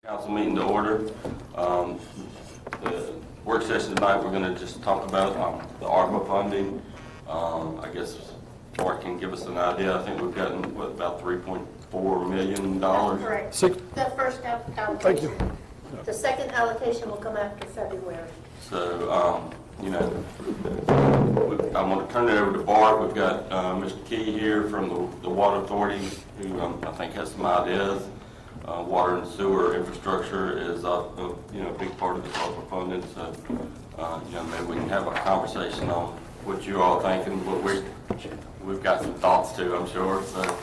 Council meeting to order. The work session tonight, we're going to just talk about the ARPA funding. I guess Mark can give us an idea. I think we've gotten, about $3.4 million? Correct. The first allocation. Thank you. The second allocation will come after February. So, I want to turn it over to Bart. We've got Mr. Key here from the Water Authority, who I think has some ideas. Water and sewer infrastructure is a big part of this ARPA funding. So, maybe we can have a conversation on what you all think and what we've got some thoughts too, I'm sure. So,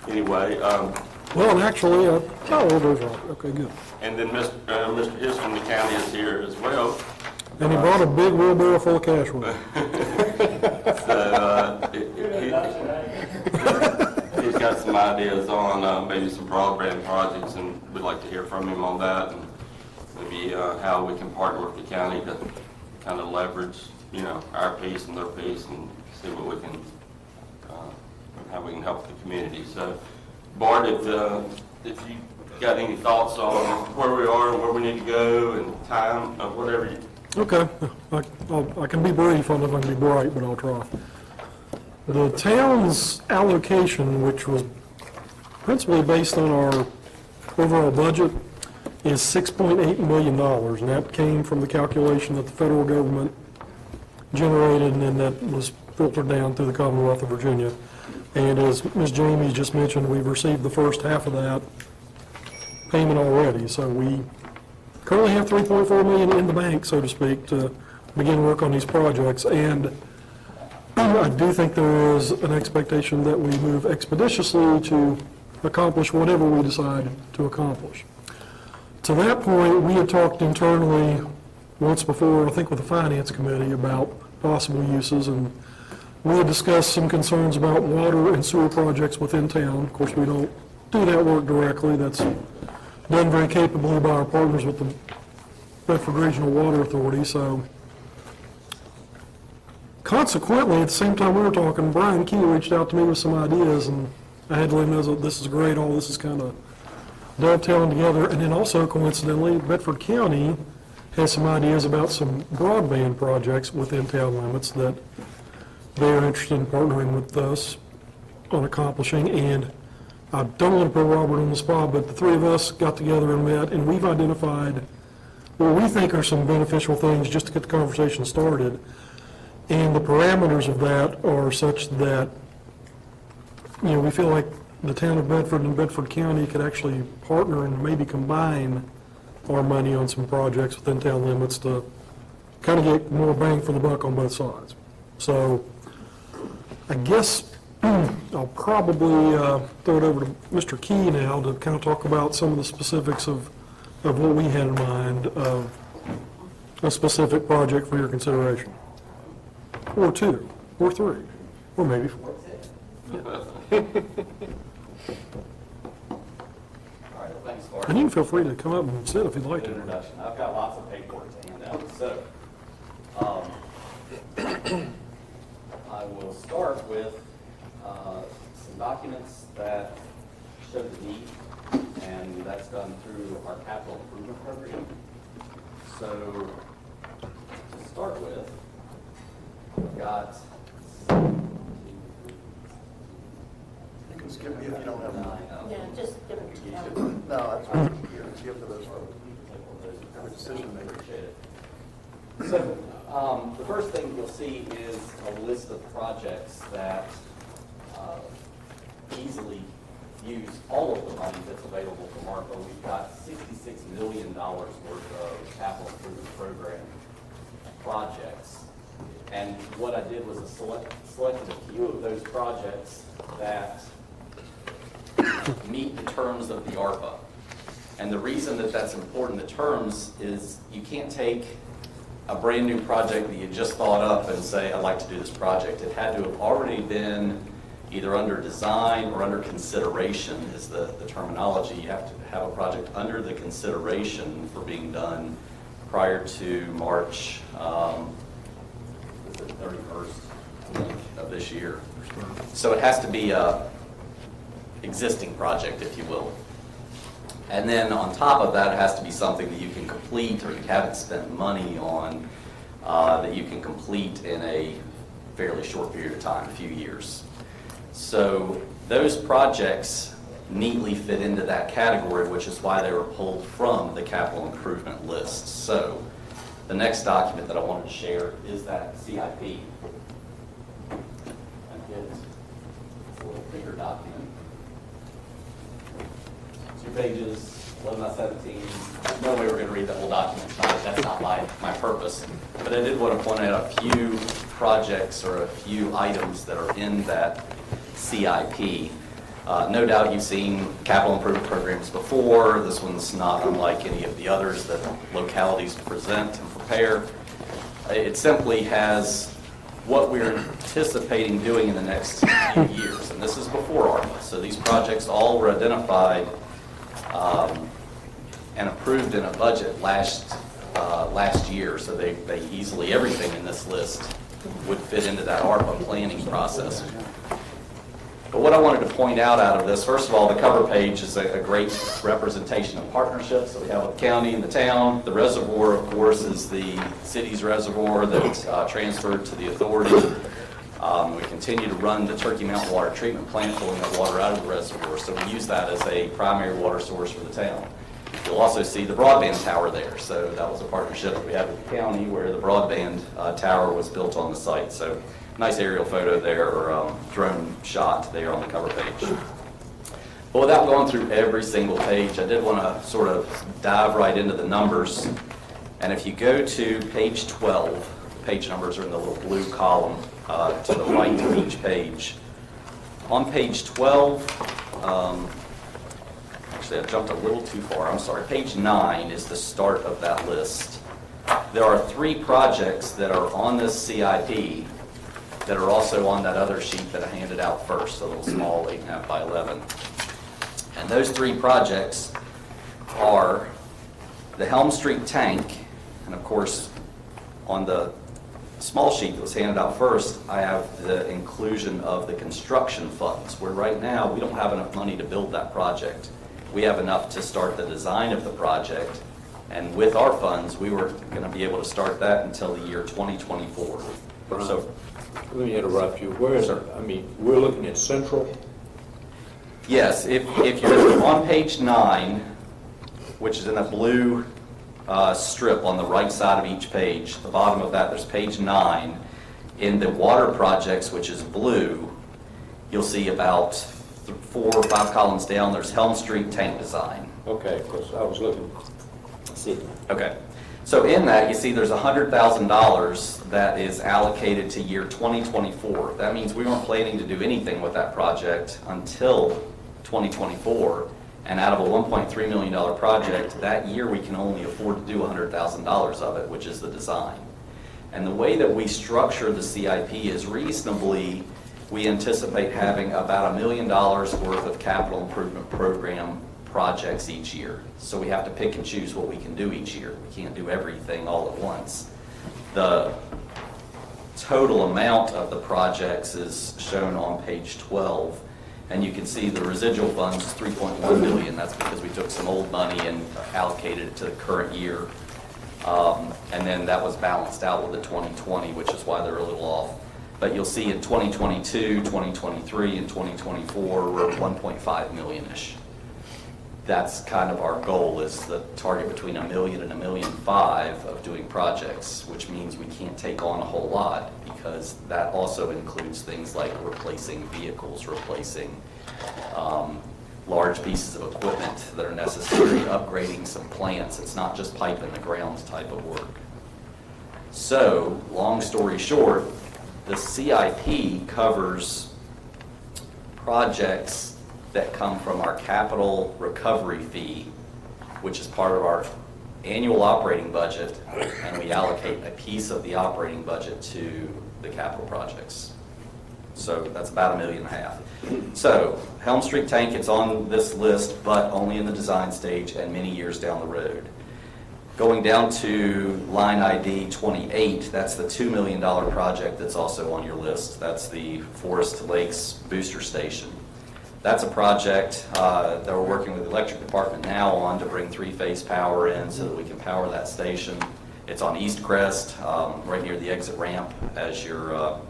anyway. Well, and actually, those are okay, good. And then Mr. Hiss from the county is here as well. And he brought a big wheelbarrow full of cash with him. So he's got some ideas on maybe some broadband projects, and we'd like to hear from him on that, and maybe how we can partner with the county to kind of leverage, our piece and their piece, and see what we can, how we can help the community. So, Bart, if you got any thoughts on where we are and where we need to go and time, whatever you. Okay, I can be brief. I don't know if I can be bright, but I'll try. The town's allocation, which was principally based on our overall budget, is $6.8 million, and that came from the calculation that the federal government generated, and that was filtered down through the Commonwealth of Virginia. And as Ms. Jamie just mentioned, we've received the first half of that payment already, so we currently have $3.4 million in the bank, so to speak, to begin work on these projects. And I do think there is an expectation that we move expeditiously to accomplish whatever we decide to accomplish. To that point, we had talked internally once before, I think with the Finance Committee, about possible uses, and we had discussed some concerns about water and sewer projects within town. Of course, we don't do that work directly. That's done very capably by our partners with the Bedford Regional Water Authority. So consequently, at the same time we were talking, Brian Key reached out to me with some ideas, and I had to let him know that this is great, all this is kind of dovetailing together. And then also, coincidentally, Bedford County has some ideas about some broadband projects within town limits that they are interested in partnering with us on accomplishing. And I don't want to put Robert on the spot, but the three of us got together and met, and we've identified what we think are some beneficial things just to get the conversation started. And the parameters of that are such that, we feel like the town of Bedford and Bedford County could actually partner and maybe combine our money on some projects within town limits to kind of get more bang for the buck on both sides. So I guess I'll probably throw it over to Mr. Key now to kind of talk about some of the specifics of what we had in mind of a specific project for your consideration. Or two, or three, or maybe four. All right, well, thanks, Bart. And you can feel free to come up and sit if you'd like to. Introduction. I've got lots of paperwork to hand out. So, I will start with some documents that show the need, and that's done through our capital improvement program. So, to start with, we've got You can skip me if you don't have them. Yeah, just give it to them. No, that's fine. Give to those folks. Have a decision maker. So, the first thing you'll see is a list of projects that easily use all of the money that's available from ARPA. We've got $66 million worth of capital improvement program projects. And what I did was selected a few of those projects that meet the terms of the ARPA. And the reason that that's important, the terms, is you can't take a brand new project that you just thought up and say, I'd like to do this project. It had to have already been either under design or under consideration is the terminology. You have to have a project under the consideration for being done prior to March 31st of this year. So it has to be a existing project, if you will. And then on top of that, it has to be something that you can complete or you haven't spent money on that you can complete in a fairly short period of time, a few years. So those projects neatly fit into that category, which is why they were pulled from the capital improvement list. So the next document that I wanted to share is that CIP. It's a little bigger document. 2 pages, 11 by 17. There's no way we're going to read the whole document tonight. That's not my purpose. But I did want to point out a few projects or a few items that are in that CIP. No doubt you've seen capital improvement programs before. This one's not unlike any of the others that localities present and prepare. It simply has what we're anticipating doing in the next few years, and this is before ARPA. So these projects all were identified and approved in a budget last year, so they easily, everything in this list would fit into that ARPA planning process. But what I wanted to point out of this, first of all, the cover page is a great representation of partnerships that we have with the county and the town. The reservoir, of course, is the city's reservoir that transferred to the authority. We continue to run the Turkey Mountain Water Treatment Plant, pulling that water out of the reservoir, so we use that as a primary water source for the town. You'll also see the broadband tower there, so that was a partnership that we had with the county where the broadband tower was built on the site. So nice aerial photo there, or drone shot there on the cover page. But without going through every single page, I did want to sort of dive right into the numbers. And if you go to page 12, the page numbers are in the little blue column to the right of each page. On page 12, actually I jumped a little too far, I'm sorry. Page 9 is the start of that list. There are 3 projects that are on this CIP that are also on that other sheet that I handed out first, a little small 8.5 by 11. And those 3 projects are the Helm Street tank, and of course, on the small sheet that was handed out first, I have the inclusion of the construction funds, where right now we don't have enough money to build that project. We have enough to start the design of the project, and with our funds, we were going to be able to start that until the year 2024. So, let me interrupt you. Where is it? I mean, we're looking at Central? yes, if you're on page 9, which is in a blue strip on the right side of each page, the bottom of that, there's page 9. In the water projects, which is blue, you'll see about 4 or 5 columns down, there's Helm Street tank design. Okay, because I was looking, see. Okay. So in that, you see there's $100,000 that is allocated to year 2024. That means we weren't planning to do anything with that project until 2024. And out of a $1.3 million project, that year we can only afford to do $100,000 of it, which is the design. And the way that we structure the CIP is reasonably, we anticipate having about $1 million worth of capital improvement program projects each year. So we have to pick and choose what we can do each year. We can't do everything all at once. The total amount of the projects is shown on page 12, and you can see the residual funds is $3.1 million. That's because we took some old money and allocated it to the current year. And then that was balanced out with the 2020, which is why they're a little off. But you'll see in 2022, 2023, and 2024, we're 1.5 million-ish. That's kind of our goal, is the target between $1 million and $1.5 million of doing projects, which means we can't take on a whole lot, because that also includes things like replacing vehicles, replacing large pieces of equipment that are necessary, upgrading some plants. It's not just pipe in the ground type of work. So, long story short, the CIP covers projects that come from our capital recovery fee, which is part of our annual operating budget, and we allocate a piece of the operating budget to the capital projects. So that's about $1.5 million. So Helm Street tank, it's on this list, but only in the design stage and many years down the road. Going down to line ID 28, that's the $2 million project that's also on your list. That's the Forest Lakes Booster Station. That's a project that we're working with the electric department now on to bring three-phase power in so that we can power that station. It's on East Crest, right near the exit ramp as you're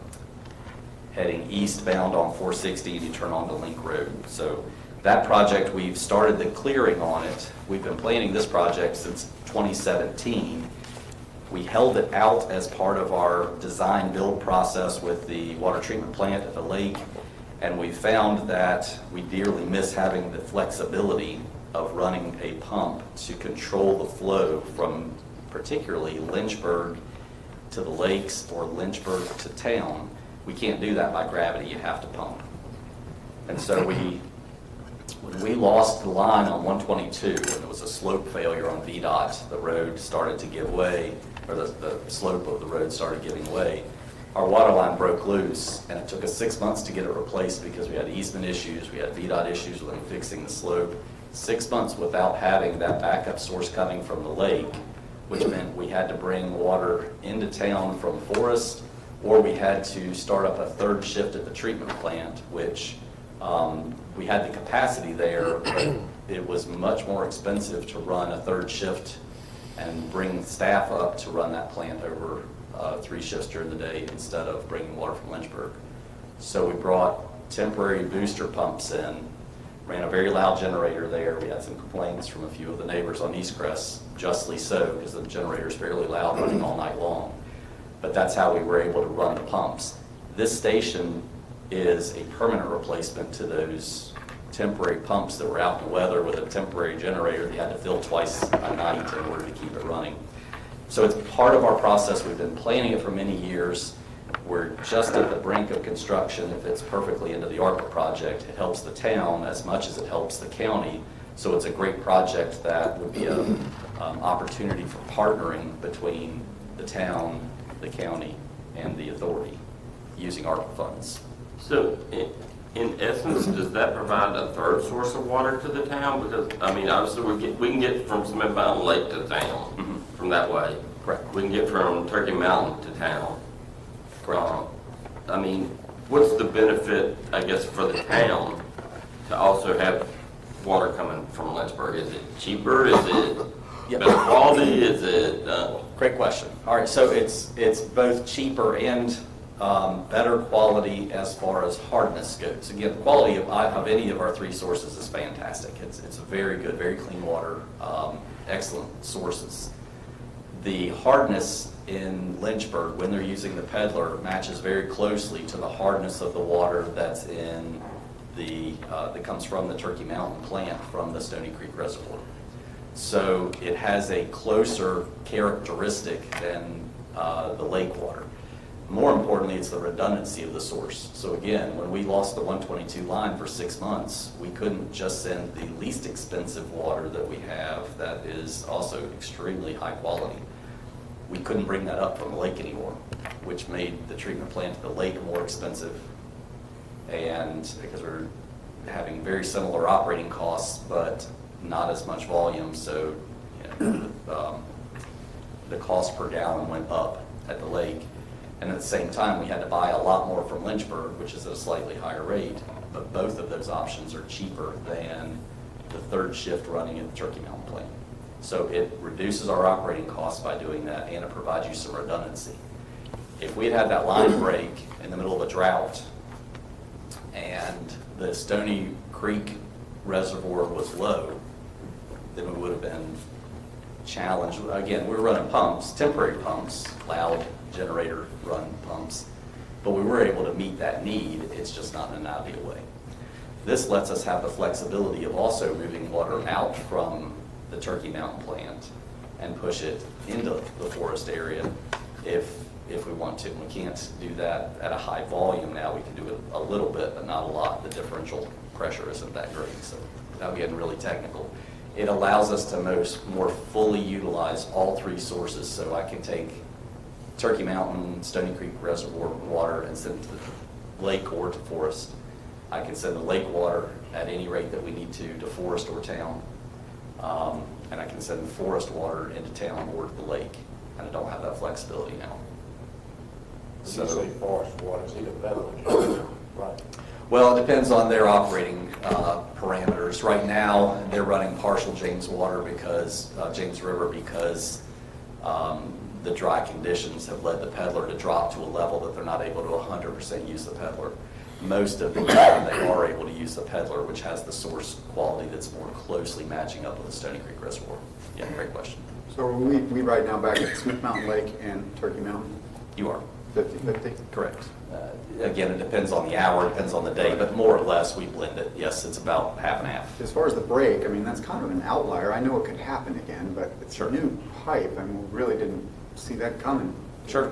heading eastbound on 460 and you turn onto Link Road. So that project, we've started the clearing on it. We've been planning this project since 2017. We held it out as part of our design build process with the water treatment plant at the lake, and we found that we dearly miss having the flexibility of running a pump to control the flow from particularly Lynchburg to the lakes or Lynchburg to town. We can't do that by gravity, you have to pump. And so when we lost the line on 122, when there was a slope failure on VDOT, the road started to give way, or the slope of the road started giving way. Our water line broke loose, and it took us 6 months to get it replaced because we had easement issues, we had VDOT issues with fixing the slope. 6 months without having that backup source coming from the lake, which meant we had to bring water into town from Forest, or we had to start up a third shift at the treatment plant, which we had the capacity there, but it was much more expensive to run a third shift and bring staff up to run that plant over 3 shifts during the day instead of bringing water from Lynchburg. So we brought temporary booster pumps in, ran a very loud generator there. We had some complaints from a few of the neighbors on East Crest, justly so, because the generator is fairly loud, running all night long. But that's how we were able to run the pumps. This station is a permanent replacement to those temporary pumps that were out in the weather with a temporary generator that you had to fill twice a night in order to keep it running. So it's part of our process. We've been planning it for many years. We're just at the brink of construction. If it's perfectly into the ARPA project, it helps the town as much as it helps the county. So it's a great project that would be an opportunity for partnering between the town, the county, and the authority using ARPA funds. So in essence, does that provide a third source of water to the town? Because, I mean, obviously we can get from Smith Mountain Lake to town from that way. Correct. We can get from Turkey Mountain to town. Correct. I mean, what's the benefit, I guess, for the town to also have water coming from Lynchburg? Is it cheaper? Is it Yep. better quality? Is it, Great question. All right, so it's both cheaper and better quality as far as hardness goes. Again, the quality of any of our 3 sources is fantastic. It's a very good, very clean water, excellent sources. The hardness in Lynchburg, when they're using the Peddler, matches very closely to the hardness of the water that's in that comes from the Turkey Mountain plant from the Stony Creek Reservoir. So it has a closer characteristic than the lake water. More importantly, it's the redundancy of the source. So again, when we lost the 122 line for 6 months, we couldn't just send the least expensive water that we have that is also extremely high quality. We couldn't bring that up from the lake anymore, which made the treatment plant at the lake more expensive. And because we're having very similar operating costs, but not as much volume, so the cost per gallon went up at the lake. And at the same time, we had to buy a lot more from Lynchburg, which is at a slightly higher rate. But both of those options are cheaper than the third shift running at the Turkey Mountain plant. So it reduces our operating costs by doing that, and it provides you some redundancy. If we had had that line break in the middle of a drought and the Stony Creek Reservoir was low, then we would have been challenged. Again, we were running pumps, temporary pumps, loud generator run pumps, but we were able to meet that need. It's just not in an ideal way. This lets us have the flexibility of also moving water out from the Turkey Mountain plant and push it into the Forest area if we want to. We can't do that at a high volume now. We can do it a little bit, but not a lot. The differential pressure isn't that great, so without getting really technical. It allows us to more fully utilize all 3 sources, so I can take Turkey Mountain, Stony Creek Reservoir water and send it to the lake or to Forest. I can send the lake water at any rate that we need to Forest or town. And I can send the Forest water into town or to the lake. And I don't have that flexibility now. So you say forest water, it's either better or cheaper, right? Well, it depends on their operating parameters. Right now, they're running partial James River because the dry conditions have led the peddler to drop to a level that they're not able to 100% use the peddler. Most of the time, they are able to use the peddler, which has the source quality that's more closely matching up with the Stony Creek Reservoir. Yeah, great question. So are we right now back at Smith Mountain Lake and Turkey Mountain, You are 50/50? correct. Again, it depends on the hour, depends on the day, but more or less, we blend it. Yes, it's about half and half. As far as the break, I mean, that's kind of an outlier. I know it could happen again, but it's Sure. a new pipe, and we really didn't see that coming. Sure.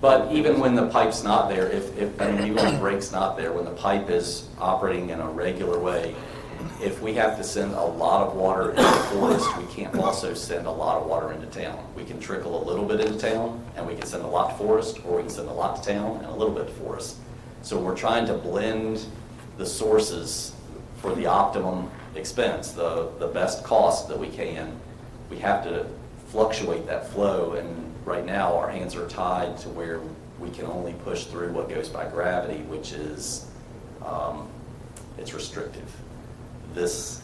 But even when the pipe's not there, even when the break's not there, when the pipe is operating in a regular way, if we have to send a lot of water into the forest, we can't also send a lot of water into town. We can trickle a little bit into town, and we can send a lot to forest, or we can send a lot to town and a little bit to forest. So we're trying to blend the sources for the optimum expense, the best cost that we can. We have to fluctuate that flow, and right now our hands are tied to where we can only push through what goes by gravity, which is, it's restrictive. This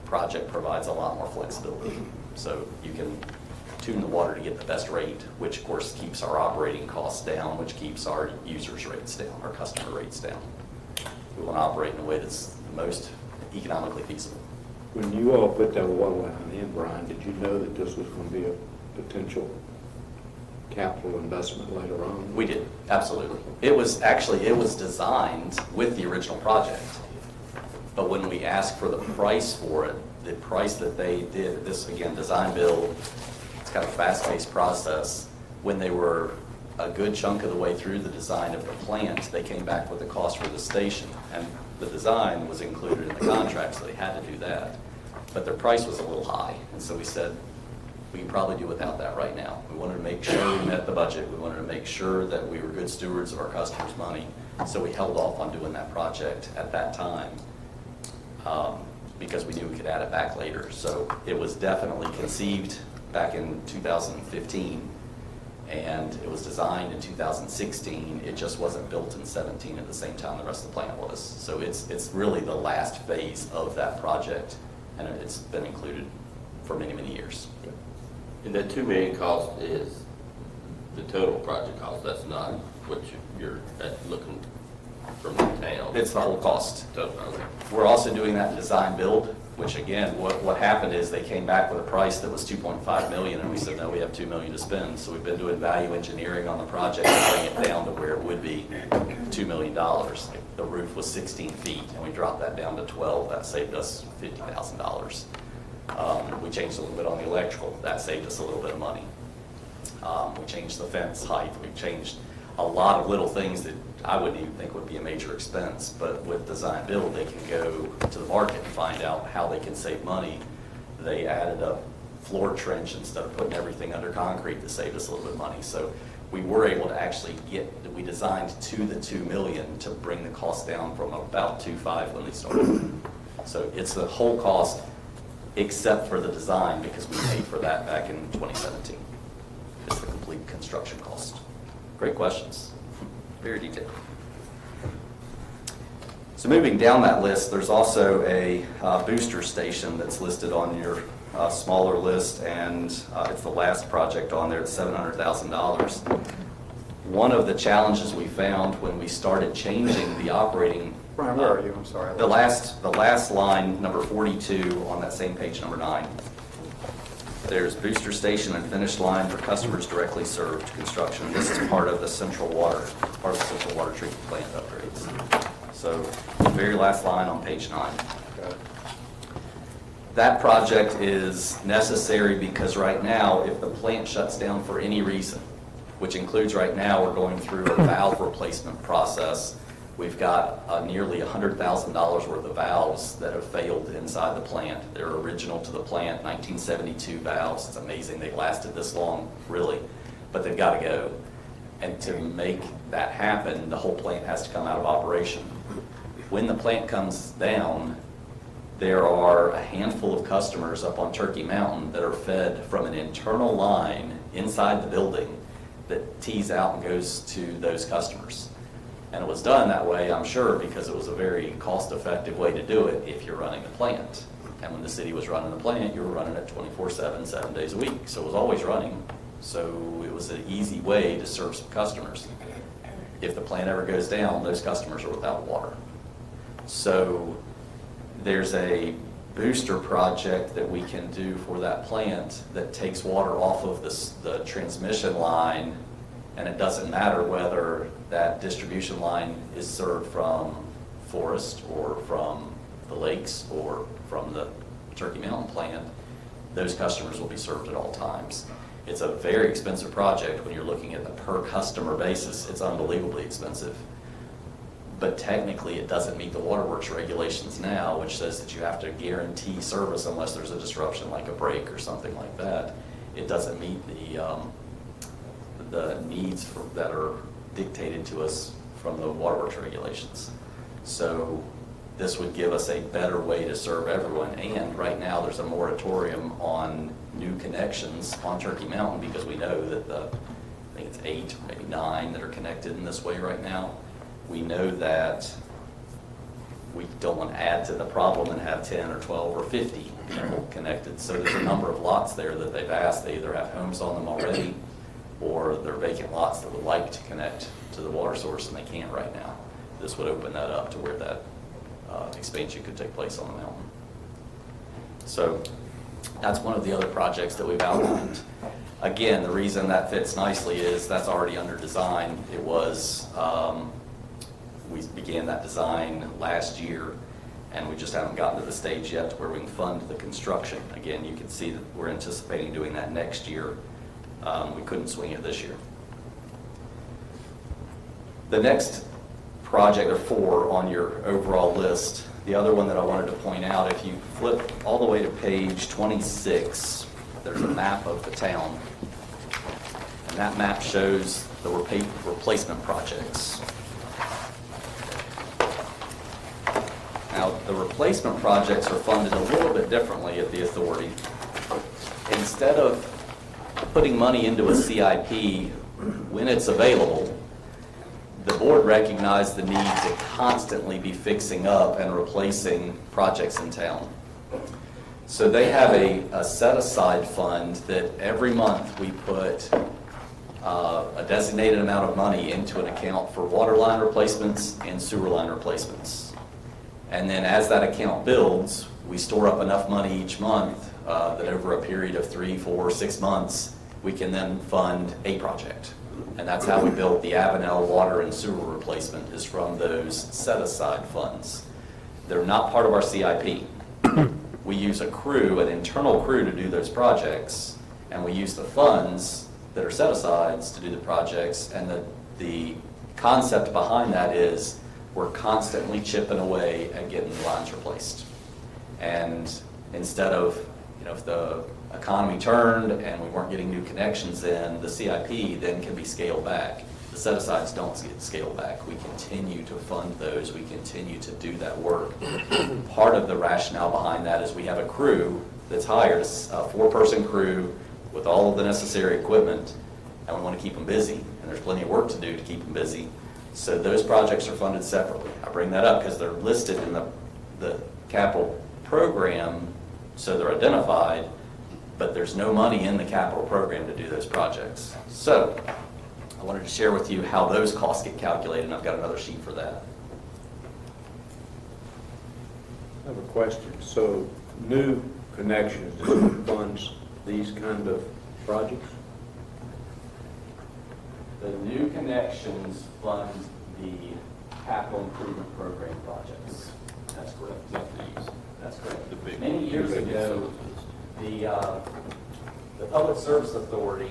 project provides a lot more flexibility. So you can tune the water to get the best rate, which of course keeps our operating costs down, which keeps our users' rates down, our customer rates down. We want to operate in a way that's the most economically feasible. When you all put that water line in, Brian, did you know that this was going to be a potential capital investment later on? We did, absolutely. It was designed with the original project. But when we asked for the price for it, the price that they did, this again, design build, it's kind of a fast-paced process. When they were a good chunk of the way through the design of the plant, they came back with the cost for the station. And the design was included in the contract, so they had to do that. But their price was a little high. And so we said, we can probably do without that right now. We wanted to make sure we met the budget. We wanted to make sure that we were good stewards of our customers' money. So we held off on doing that project at that time. Because we knew we could add it back later. So it was definitely conceived back in 2015, and it was designed in 2016. It just wasn't built in 17 at the same time the rest of the plant was. So it's really the last phase of that project, and it's been included for many, many years. And that $2 million cost is the total project cost, that's not what you're looking from the town? It's the whole cost. Okay. We're also doing that in design build, which again, what happened is they came back with a price that was $2.5 million, and we said, no, we have $2 million to spend. So we've been doing value engineering on the project to bring it down to where it would be $2 million. The roof was 16 feet, and we dropped that down to 12. That saved us $50,000. We changed a little bit on the electrical. That saved us a little bit of money. We changed the fence height. We changed a lot of little things that I wouldn't even think would be a major expense, but with design build, they can go to the market and find out how they can save money. They added a floor trench instead of putting everything under concrete that saved us a little bit of money. So we were able to actually we designed to the $2 million to bring the cost down from about 2.5 when they started. So it's the whole cost except for the design, because we paid for that back in 2017. It's the complete construction cost. Great questions. Very detailed. So moving down that list, there's also a booster station that's listed on your smaller list, and it's the last project on there. It's $700,000. One of the challenges we found when we started changing the operating. Brian, where are you? I'm sorry. The last line, number 42 on that same page, number 9. There's booster station and finish line for customers directly served construction. This is part of the central water treatment plant upgrades. So the very last line on page 9. Okay. That project is necessary because right now, if the plant shuts down for any reason, which includes right now we're going through a valve replacement process. We've got nearly $100,000 worth of valves that have failed inside the plant. They're original to the plant, 1972 valves. It's amazing they lasted this long, really, but they've got to go. And to make that happen, the whole plant has to come out of operation. When the plant comes down, there are a handful of customers up on Turkey Mountain that are fed from an internal line inside the building that tees out and goes to those customers. And it was done that way, I'm sure, because it was a very cost-effective way to do it if you're running the plant. And when the city was running the plant, you were running it 24/7, 7 days a week. So it was always running. So it was an easy way to serve some customers. If the plant ever goes down, those customers are without water. So there's a booster project that we can do for that plant that takes water off of the transmission line, and it doesn't matter whether that distribution line is served from Forest or from the lakes or from the Turkey Mountain plant, those customers will be served at all times. It's a very expensive project when you're looking at the per customer basis. It's unbelievably expensive. But technically, it doesn't meet the waterworks regulations now, which says that you have to guarantee service unless there's a disruption like a break or something like that. It doesn't meet the needs that are dictated to us from the waterworks regulations. So this would give us a better way to serve everyone. And right now, there's a moratorium on new connections on Turkey Mountain because we know that I think it's 8 or maybe 9 that are connected in this way right now. We know that we don't want to add to the problem and have 10 or 12 or 50 people connected. So there's a number of lots there that they've asked. They either have homes on them already or they're vacant lots that would like to connect to the water source and they can't right now. This would open that up to where that expansion could take place on the mountain. So that's one of the other projects that we've outlined. Again, the reason that fits nicely is that's already under design. It was, we began that design last year, and we just haven't gotten to the stage yet to where we can fund the construction. Again, you can see that we're anticipating doing that next year. We couldn't swing it this year. The next project, or 4 on your overall list, the other one that I wanted to point out, if you flip all the way to page 26, there's a map of the town. And that map shows the replacement projects. Now, the replacement projects are funded a little bit differently at the authority. Instead of putting money into a CIP when it's available, the board recognized the need to constantly be fixing up and replacing projects in town. So they have a set-aside fund that every month we put a designated amount of money into an account for water line replacements and sewer line replacements. And then as that account builds, we store up enough money each month that over a period of 3, 4, 6 months, we can then fund a project. And that's how we built the Avenel water and sewer replacement, is from those set-aside funds. They're not part of our CIP. We use a crew, an internal crew, to do those projects, and we use the funds that are set-asides to do the projects, and the concept behind that is we're constantly chipping away at getting the lines replaced. And instead of, if the economy turned and we weren't getting new connections in, the CIP then can be scaled back. The set-asides don't get scaled back. We continue to fund those. We continue to do that work. Part of the rationale behind that is we have a crew that's hired, a 4-person crew with all of the necessary equipment, and we want to keep them busy, and there's plenty of work to do to keep them busy. So those projects are funded separately. I bring that up because they're listed in the capital program, so they're identified, but there's no money in the capital program to do those projects. So I wanted to share with you how those costs get calculated, and I've got another sheet for that. I have a question. So new connections, does it funds these kind of projects? The new connections fund the capital improvement program projects. That's correct. That's correct. Many years ago, the Public Service Authority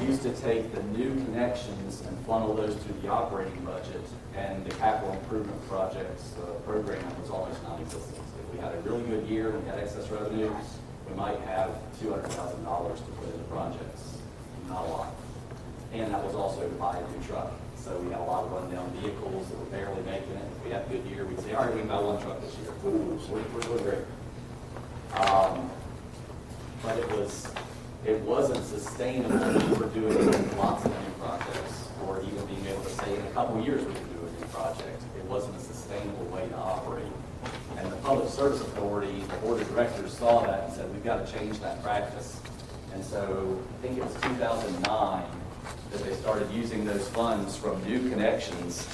used to take the new connections and funnel those to the operating budget, and the capital improvement projects program was almost non-existent. If we had a really good year and we had excess revenue, we might have $200,000 to put into projects. Not a lot. And that was also to buy a new truck. So we had a lot of rundown vehicles that were barely making it. If we had a good year, we'd say, all right, we can buy 1 truck this year. We're doing great. But it wasn't sustainable. We were doing lots of new projects for or even being able to say in a couple of years we can do a new project. It wasn't a sustainable way to operate. And the Public Service Authority, the Board of Directors saw that and said, we've got to change that practice. And so I think it was 2009 that they started using those funds from new connections,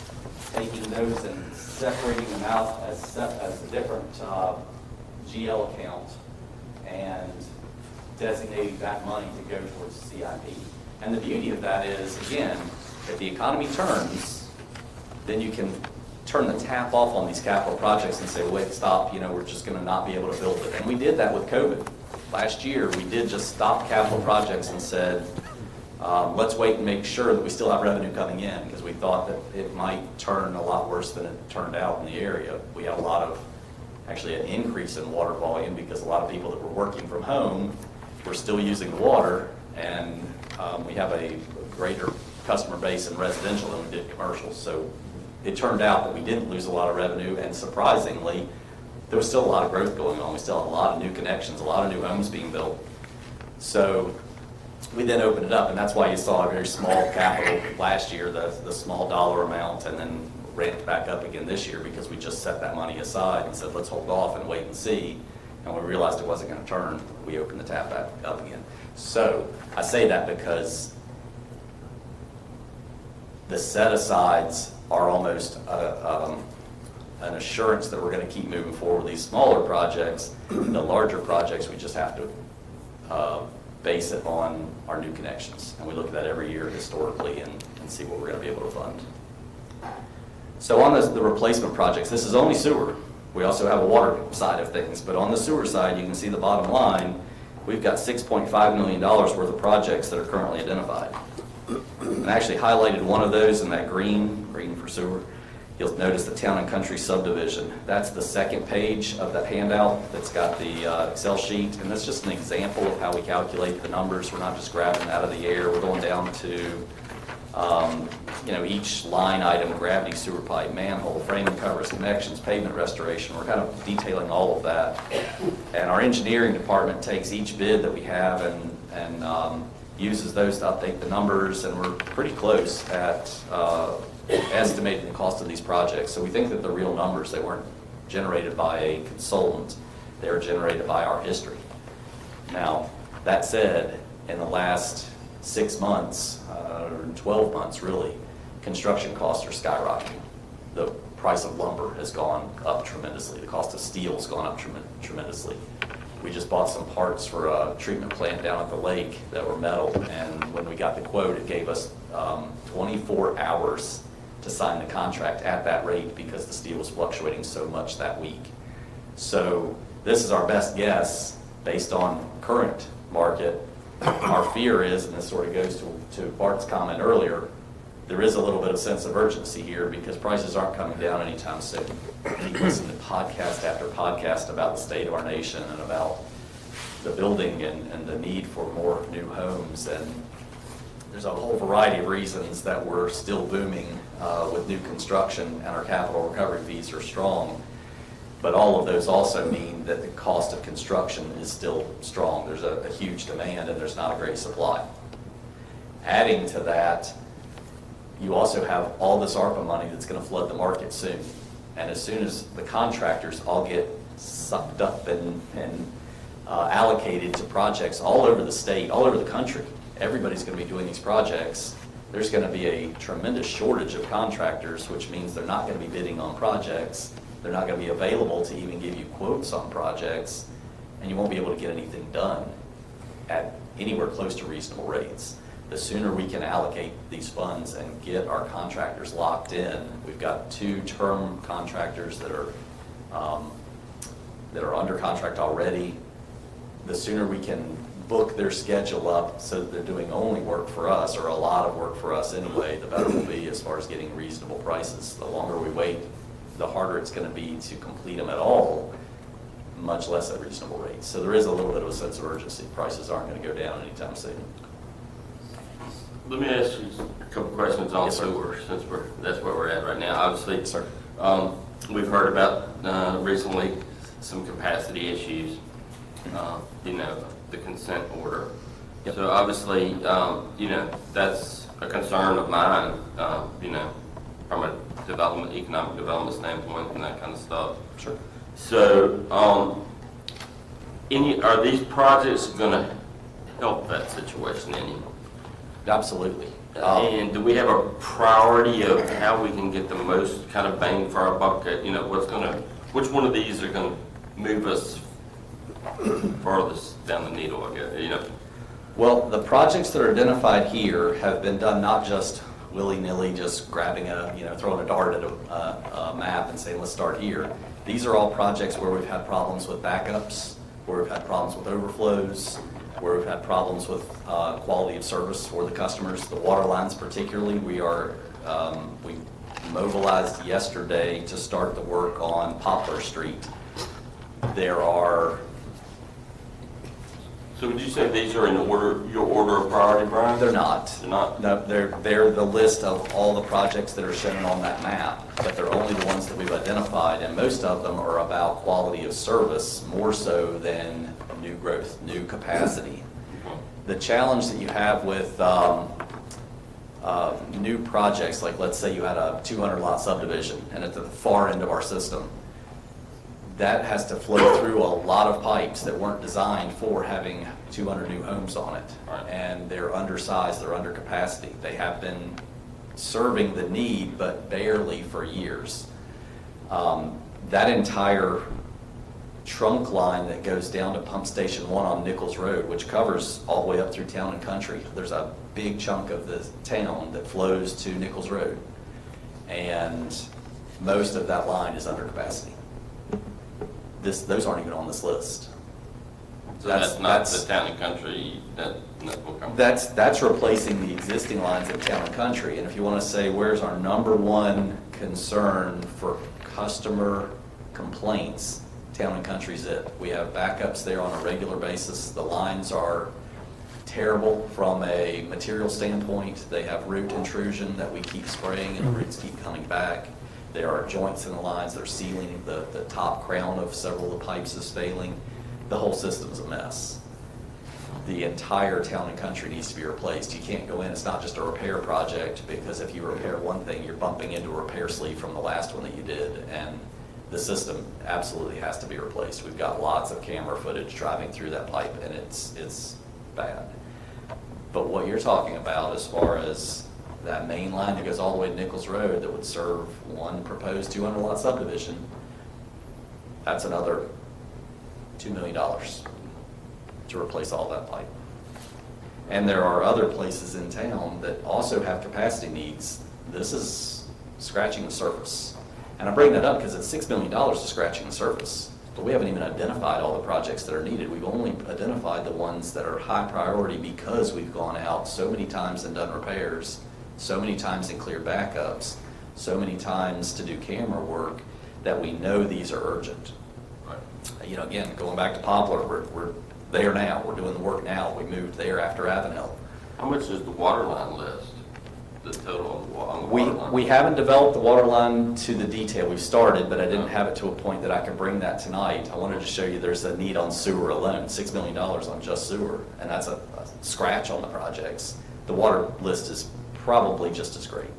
taking those and separating them out as a different GL account and designating that money to go towards the CIP. And the beauty of that is, again, if the economy turns, then you can turn the tap off on these capital projects and say, well, wait, stop, we're just going to not be able to build it. And we did that with COVID. Last year, we did just stop capital projects and said, let's wait and make sure that we still have revenue coming in, because we thought that it might turn a lot worse than it turned out in the area. We had a lot of, actually an increase in water volume because a lot of people that were working from home were still using the water, and we have a greater customer base in residential than we did commercial. So it turned out that we didn't lose a lot of revenue, and surprisingly, there was still a lot of growth going on. We still had a lot of new connections, a lot of new homes being built. So we then opened it up, and that's why you saw a very small capital last year, the small dollar amount, and then ramped back up again this year because we just set that money aside and said, let's hold off and wait and see. And when we realized it wasn't going to turn, we opened the tap back up again. So I say that because the set-asides are almost an assurance that we're going to keep moving forward with these smaller projects. The larger projects, we just have to base it on our new connections. And we look at that every year historically and see what we're going to be able to fund. So on the replacement projects, this is only sewer. We also have a water side of things, but on the sewer side, you can see the bottom line. We've got $6.5 million worth of projects that are currently identified. And I actually highlighted one of those in that green for sewer. You'll notice the Town and Country subdivision. That's the second page of that handout that's got the Excel sheet, and that's just an example of how we calculate the numbers. We're not just grabbing it out of the air. We're going down to each line item: gravity, sewer pipe, manhole, framing covers, connections, pavement restoration. We're kind of detailing all of that. And our engineering department takes each bid that we have and uses those to update the numbers, and we're pretty close at estimating the cost of these projects. So we think that the real numbers, they weren't generated by a consultant, they were generated by our history. Now, that said, in the last 6 months, or 12 months really, construction costs are skyrocketing. The price of lumber has gone up tremendously. The cost of steel has gone up tremendously. We just bought some parts for a treatment plant down at the lake that were metal, and when we got the quote, it gave us 24 hours to sign the contract at that rate because the steel was fluctuating so much that week. So this is our best guess based on current market. Our fear is, and this sort of goes to Bart's comment earlier, there is a little bit of sense of urgency here because prices aren't coming down anytime soon. You listen to podcast after podcast about the state of our nation and about the building and the need for more new homes, and there's a whole variety of reasons that we're still booming with new construction and our capital recovery fees are strong. But all of those also mean that the cost of construction is still strong. There's a huge demand and there's not a great supply. Adding to that, you also have all this ARPA money that's going to flood the market soon. And as soon as the contractors all get sucked up and allocated to projects all over the state, all over the country, everybody's going to be doing these projects. There's going to be a tremendous shortage of contractors, which means they're not going to be bidding on projects. They're not going to be available to even give you quotes on projects, and you won't be able to get anything done at anywhere close to reasonable rates. The sooner we can allocate these funds and get our contractors locked in, we've got 2 term contractors that are under contract already. The sooner we can book their schedule up so that they're doing only work for us, or a lot of work for us anyway, the better we'll be as far as getting reasonable prices. The longer we wait, the harder it's going to be to complete them at all, much less at reasonable rates. So there is a little bit of a sense of urgency. Prices aren't going to go down anytime soon. Let me ask you a couple questions on sewer, since that's where we're at right now. Obviously, Yes, sir. We've heard about recently some capacity issues, the consent order. Yep. So obviously, that's a concern of mine, you know, from a economic development standpoint and that kind of stuff. Sure. So, are these projects gonna help that situation any? Absolutely. And do we have a priority of how we can get the most kind of bang for our buck? You know, which one of these are gonna move us farthest down the needle, I guess, you know? Well, the projects that are identified here have been done not just willy-nilly, just grabbing throwing a dart at a map and saying, let's start here. These are all projects where we've had problems with backups, where we've had problems with overflows, where we've had problems with quality of service for the customers. The water lines particularly, we mobilized yesterday to start the work on Poplar Street. There are... So would you say these are in your order of priority, Brian? They're not. They're not? No, they're the list of all the projects that are shown on that map, but they're only the ones that we've identified, and most of them are about quality of service more so than new growth, new capacity. The challenge that you have with new projects, like let's say you had a 200-lot subdivision, and at the far end of our system, that has to flow through a lot of pipes that weren't designed for having 200 new homes on it. Right. And they're undersized, they're under capacity. They have been serving the need, but barely for years. That entire trunk line that goes down to Pump Station 1 on Nichols Road, which covers all the way up through Town and Country, there's a big chunk of the town that flows to Nichols Road. And most of that line is under capacity. Those aren't even on this list. So that's not the Town and Country that will come? That's replacing the existing lines in Town and Country. And if you want to say, where's our number one concern for customer complaints, Town and Country's it. We have backups there on a regular basis. The lines are terrible from a material standpoint. They have root intrusion that we keep spraying and the roots keep coming back. There are joints in the lines that are sealing. The top crown of several of the pipes is failing. The whole system's a mess. The entire Town and Country needs to be replaced. You can't go in, it's not just a repair project, because if you repair one thing, you're bumping into a repair sleeve from the last one that you did, and the system absolutely has to be replaced. We've got lots of camera footage driving through that pipe, and it's bad. But what you're talking about as far as that main line that goes all the way to Nichols Road that would serve one proposed 200-lot subdivision, that's another $2 million to replace all that pipe. And there are other places in town that also have capacity needs. This is scratching the surface. And I bring that up because it's $6 million to scratching the surface. But we haven't even identified all the projects that are needed. We've only identified the ones that are high priority because we've gone out so many times and done repairs, so many times and cleared backups, so many times to do camera work that we know these are urgent. Right. You know, again, going back to Poplar, we're there now. We're doing the work now. We moved there after Avenel. How much is the water line list? The total on the water line? We haven't developed the water line to the detail. We've started, but I didn't have it to a point that I could bring that tonight. I wanted to show you there's a need on sewer alone, $6 million on just sewer, and that's a scratch on the projects. The water list is probably just as great.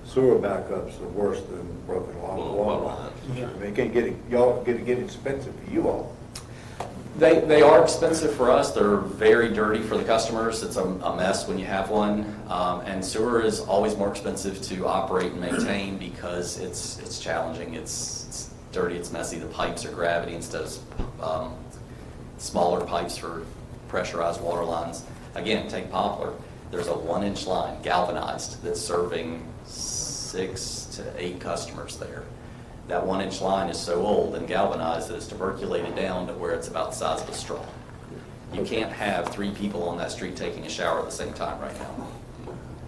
Sewer backups are worse than broken water lines. They can't get expensive for you all. They are expensive for us. They're very dirty for the customers. It's a mess when you have one. And sewer is always more expensive to operate and maintain because it's challenging. It's dirty, it's messy. The pipes are gravity instead of smaller pipes for pressurized water lines. Again, take Poplar. There's a 1-inch line, galvanized, that's serving 6 to 8 customers there. That 1-inch line is so old and galvanized that it's tuberculated down to where it's about the size of a straw. You can't have 3 people on that street taking a shower at the same time right now.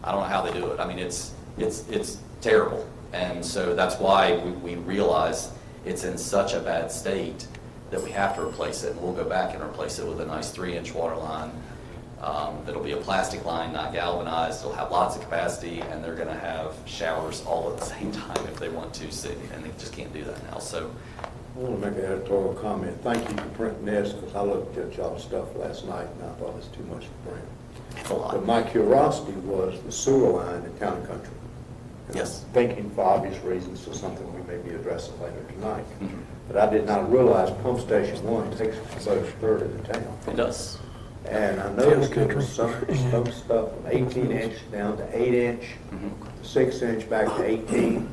I don't know how they do it. I mean, it's terrible. And so that's why we realize it's in such a bad state that we have to replace it. And we'll go back and replace it with a nice 3-inch water line. That'll be a plastic line, not galvanized. It'll have lots of capacity, and they're going to have showers all at the same time if they want to, and they just can't do that now. So I want to make an editorial comment. Thank you for printing this, because I looked at y'all's stuff last night, and I thought it was too much to print. It's a lot. But my curiosity was the sewer line in Town and Country. And Yes. I'm thinking for obvious reasons, so something we may be addressing later tonight. Mhm. But I did not realize Pump Station 1 takes about a third of the town. It does. And I noticed there was some stuff from 18 inch down to 8 inch, 6 inch back to 18.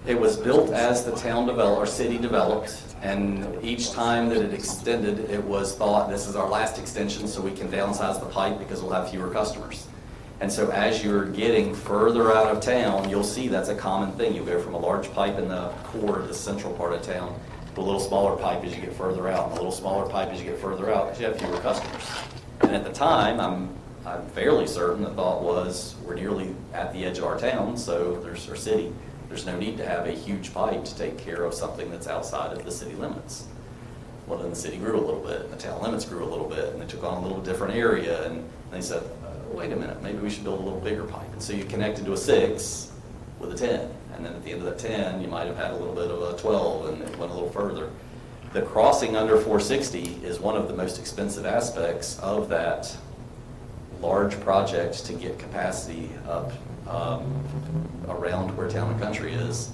It was built as the town developed, or city developed, and each time that it extended, it was thought, this is our last extension, so we can downsize the pipe because we'll have fewer customers. And so as you're getting further out of town, you'll see that's a common thing. You'll go from a large pipe in the core, the central part of town, to a little smaller pipe as you get further out, and a little smaller pipe as you get further out, because you have fewer customers. And at the time, I'm fairly certain the thought was, we're nearly at the edge of our town, so there's our city. There's no need to have a huge pipe to take care of something that's outside of the city limits. Well, then the city grew a little bit, and the town limits grew a little bit, and they took on a little different area, and they said, wait a minute, maybe we should build a little bigger pipe. And so you connected to a 6 with a 10, and then at the end of that 10, you might have had a little bit of a 12, and it went a little further. The crossing under 460 is one of the most expensive aspects of that large project to get capacity up around where Town and Country is,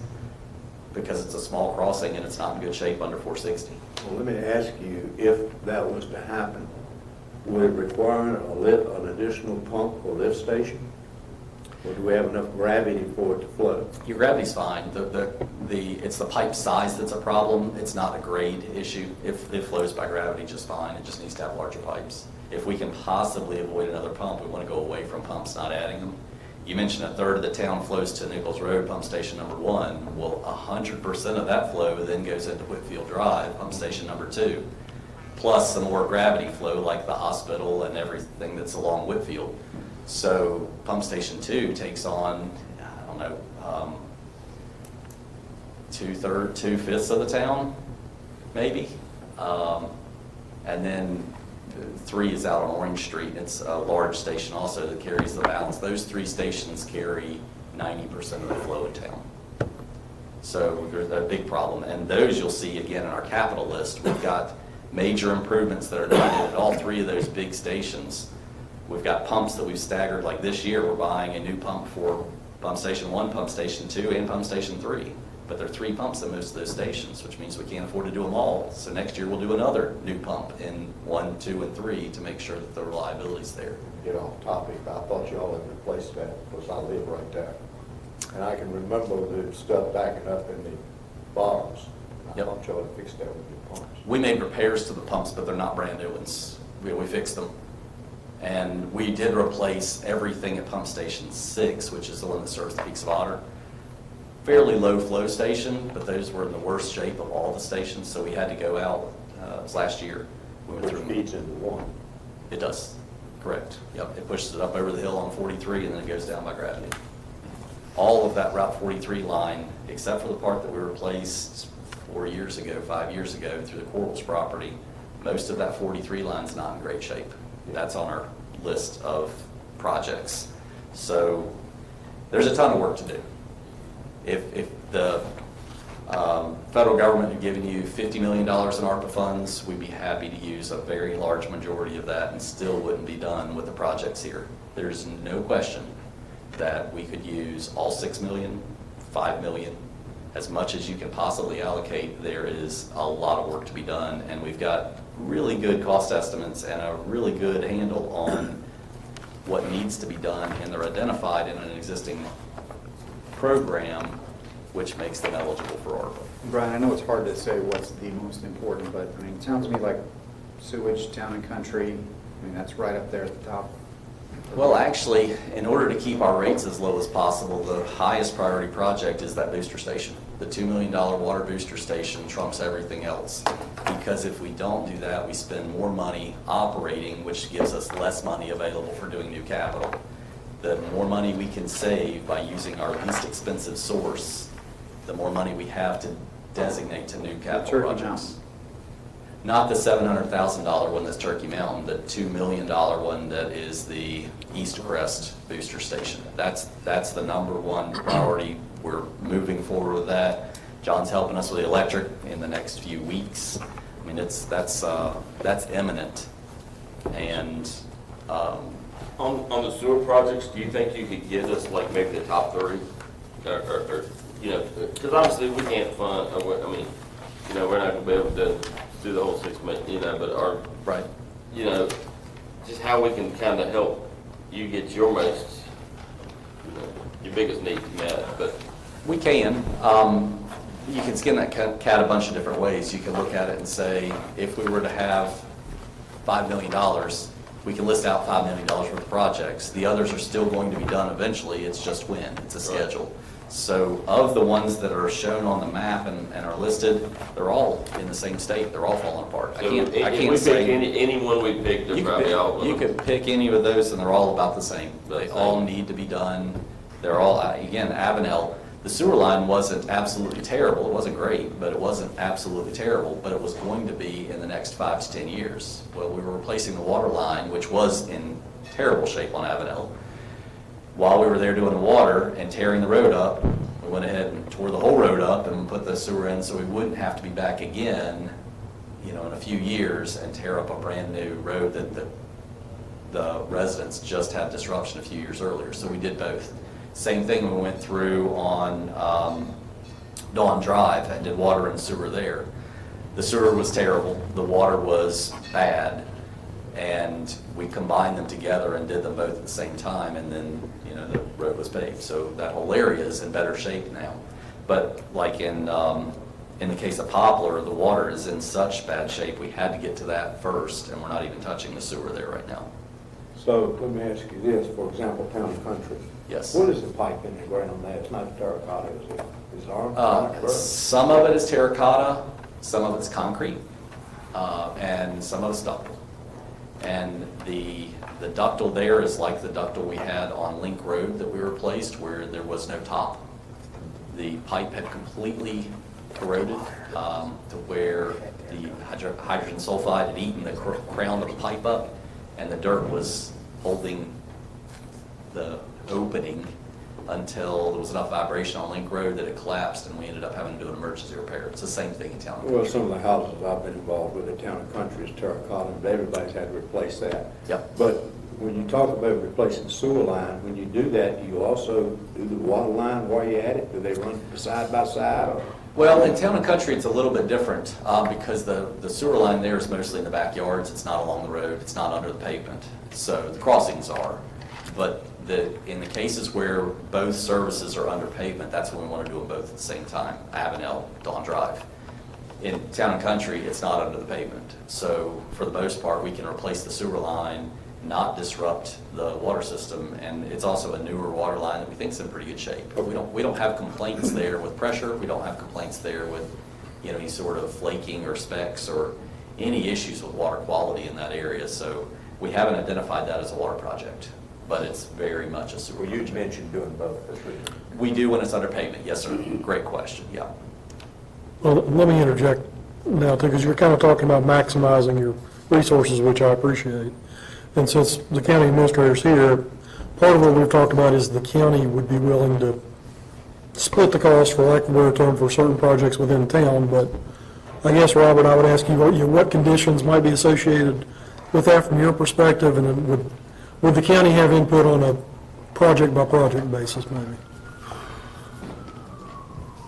because it's a small crossing and it's not in good shape under 460. Well, let me ask you, if that was to happen, would it require an additional pump or lift station? Or do we have enough gravity for it to flow? Your gravity's fine. It's the pipe size that's a problem. It's not a grade issue. It flows by gravity just fine. It just needs to have larger pipes. If we can possibly avoid another pump, we want to go away from pumps, not adding them. You mentioned a third of the town flows to Nichols Road, pump station number 1. Well, 100% of that flow then goes into Whitfield Drive, pump station number 2, plus some more gravity flow like the hospital and everything that's along Whitfield. So pump station 2 takes on, I don't know, 2/5 of the town, maybe. And then 3 is out on Orange Street. It's a large station also that carries the balance. Those 3 stations carry 90% of the flow in town. So there's a big problem. And those you'll see again in our capital list. We've got major improvements that are needed at all 3 of those big stations. We've got pumps that we've staggered, like this year we're buying a new pump for pump station 1, pump station 2, and pump station 3. But there are 3 pumps in most of those stations, which means we can't afford to do them all. So next year we'll do another new pump in 1, 2, and 3 to make sure that the reliability's there. Get off topic, I thought y'all had replaced that, because I live right there. And I can remember the stuff backing up in the bottoms. I Yep. thought y'all had fixed that with your pumps. We made repairs to the pumps, but they're not brand new ones. We fixed them. And we did replace everything at pump station 6, which is the one that serves the Peaks of Otter. Fairly low flow station, but those were in the worst shape of all the stations, so we had to go out, it was last year. We went Which through. feeds into 1. It does, correct. Yep, it pushes it up over the hill on 43 and then it goes down by gravity. All of that Route 43 line, except for the part that we replaced 4 years ago, 5 years ago through the Quarles property, most of that 43 line's not in great shape. That's on our list of projects. So there's a ton of work to do. If the federal government had given you $50 million in ARPA funds, we'd be happy to use a very large majority of that and still wouldn't be done with the projects here. There's no question that we could use all 6 million, 5 million, as much as you can possibly allocate. There is a lot of work to be done, and we've got really good cost estimates and a really good handle on what needs to be done, and they're identified in an existing program, which makes them eligible for ARPA. Brian, I know it's hard to say what's the most important, but I mean, it sounds to me like sewage, Town and Country, I mean, that's right up there at the top. Well, actually, in order to keep our rates as low as possible, the highest priority project is that booster station. The $2 million water booster station trumps everything else. Because if we don't do that, we spend more money operating, which gives us less money available for doing new capital. The more money we can save by using our least expensive source, the more money we have to designate to new capital Turkey projects. Mountain. Not the $700,000 one that's Turkey Mountain, the $2 million one that is the East Crest booster station. That's the number 1 priority. We're moving forward with that. John's helping us with the electric in the next few weeks. I mean, that's imminent. And, On the sewer projects, do you think you could get us like maybe the top three? Or, you know, because obviously we can't fund, I mean, you know, we're not gonna be able to do the whole 6 million, you know, but our, right. you know, just how we can kind of help you get your most, you know, your biggest needs met, but. We can. You can skin that cat a bunch of different ways. You can look at it and say, if we were to have $5 million, we can list out $5 million worth of projects. The others are still going to be done eventually, it's just when, it's a schedule. So of the ones that are shown on the map and are listed, they're all in the same state, they're all falling apart. I can't If we say. pick anyone we pick, there's probably all of them. You could pick any of those and they're all about the same. They all need to be done. They're all, again, Avenel, the sewer line wasn't absolutely terrible. It wasn't great, but it wasn't absolutely terrible, but it was going to be in the next 5 to 10 years. Well, we were replacing the water line, which was in terrible shape on Avenel. While we were there doing the water and tearing the road up, we went ahead and tore the whole road up and put the sewer in so we wouldn't have to be back again, you know, in a few years and tear up a brand new road that the residents just had disruption a few years earlier. So we did both. Same thing we went through on Dawn Drive and did water and sewer there. The sewer was terrible, the water was bad, and we combined them together and did them both at the same time, and then, you know, the road was paved. So that whole area is in better shape now. But like in the case of Poplar, the water is in such bad shape, we had to get to that first, and we're not even touching the sewer there right now. So let me ask you this, for example, Town and Country. Yes. What is the pipe in the ground there? It's not terracotta, is it? Is it arm? Some of it is terracotta, some of it's concrete, and some of it's ductile. And the ductile there is like the ductile we had on Link Road that we replaced, where there was no top. The pipe had completely corroded to where the hydrogen sulfide had eaten the crown of the pipe up, and the dirt was holding the opening until there was enough vibration on Link Road that it collapsed, and we ended up having to do an emergency repair. It's the same thing in Town. Well, some of the houses I've been involved with in Town and Country is terracotta, and everybody's had to replace that. Yep. But when you talk about replacing the sewer line, when you do that, do you also do the water line while you're at it? Do they run side by side, or? Well, in Town and Country, it's a little bit different because the sewer line there is mostly in the backyards. It's not along the road. It's not under the pavement. So the crossings are. But in the cases where both services are under pavement, that's when we want to do them both at the same time, Avenel, Dawn Drive. In Town and Country, it's not under the pavement. So for the most part, we can replace the sewer line, not disrupt the water system, and it's also a newer water line that we think is in pretty good shape. We don't have complaints there with pressure. We don't have complaints there with, you know, any sort of flaking or specks or any issues with water quality in that area. So we haven't identified that as a water project, but it's very much a sewer Well, you project. mentioned doing both. That's what We do when it's under pavement, yes, sir. Great question, yeah. Well, let me interject now, too, because you're kind of talking about maximizing your resources, which I appreciate. And since the county administrator's here, part of what we've talked about is the county would be willing to split the cost, for lack of a better term, for certain projects within town. But I guess, Robert, I would ask you what conditions might be associated with that from your perspective, and then would the county have input on a project-by-project basis, maybe?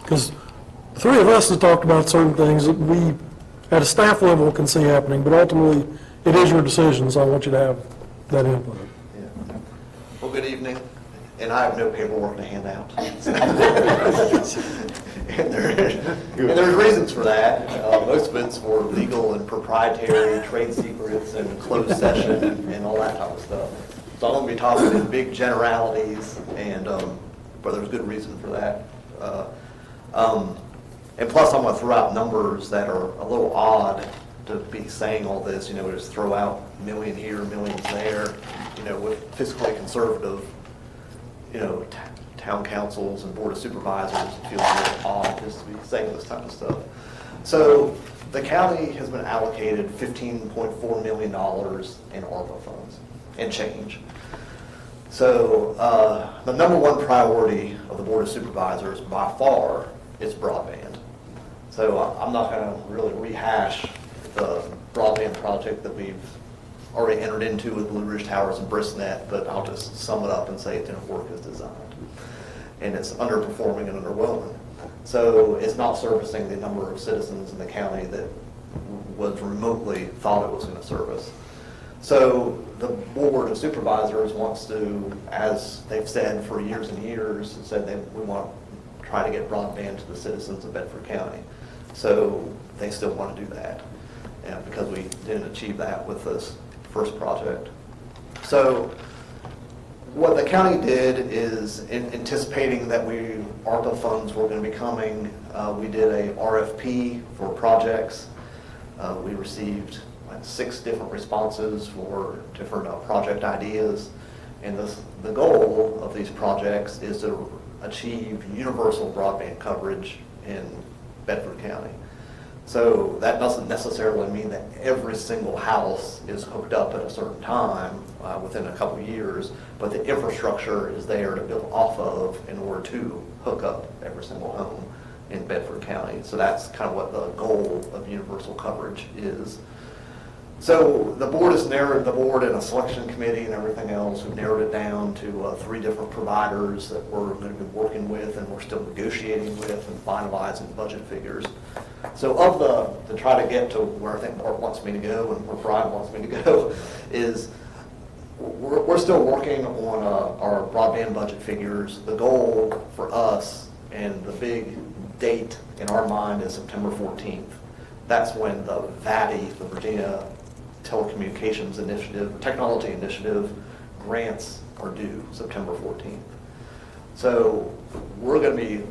Because the three of us have talked about certain things that we, at a staff level, can see happening, but ultimately, it is your decision, so I want you to have that input. Yeah. Well, good evening, and I have no paperwork to hand out. And there's reasons for that. Most of it's for legal and proprietary trade secrets and closed session and all that type of stuff. So I'm going to be talking in big generalities, and but there's good reason for that. And plus, I'm going to throw out numbers that are a little odd to be saying all this. You know, just throw out million here, millions there. You know, with fiscally conservative, you know, town councils and board of supervisors, it feels a little odd just to be saying this type of stuff. So the county has been allocated $15.4 million in ARPA funds and change. So the number one priority of the board of supervisors by far is broadband. So I'm not going to really rehash the broadband project that we've already entered into with Blue Ridge Towers and BrisNet, but I'll just sum it up and say it didn't work as designed. And it's underperforming and underwhelming. So it's not servicing the number of citizens in the county that was remotely thought it was going to service. So the Board of Supervisors wants to, as they've said for years and years, said that we want to try to get broadband to the citizens of Bedford County. So they still want to do that, and because we didn't achieve that with this first project. So what the county did is, in anticipating that ARPA funds were going to be coming, we did a RFP for projects. We received like 6 different responses for different project ideas. And the goal of these projects is to achieve universal broadband coverage in Bedford County. So that doesn't necessarily mean that every single house is hooked up at a certain time within a couple of years, but the infrastructure is there to build off of in order to hook up every single home in Bedford County. So that's kind of what the goal of universal coverage is. So the board has narrowed, the board and a selection committee and everything else have narrowed it down to 3 different providers that we're going to be working with and we're still negotiating with and finalizing budget figures. So to try to get to where I think Mark wants me to go and where Brian wants me to go is we're still working on our broadband budget figures. The goal for us and the big date in our mind is September 14th. That's when the VATI, the Virginia Telecommunications Initiative, Technology Initiative grants are due, September 14th. So we're going to be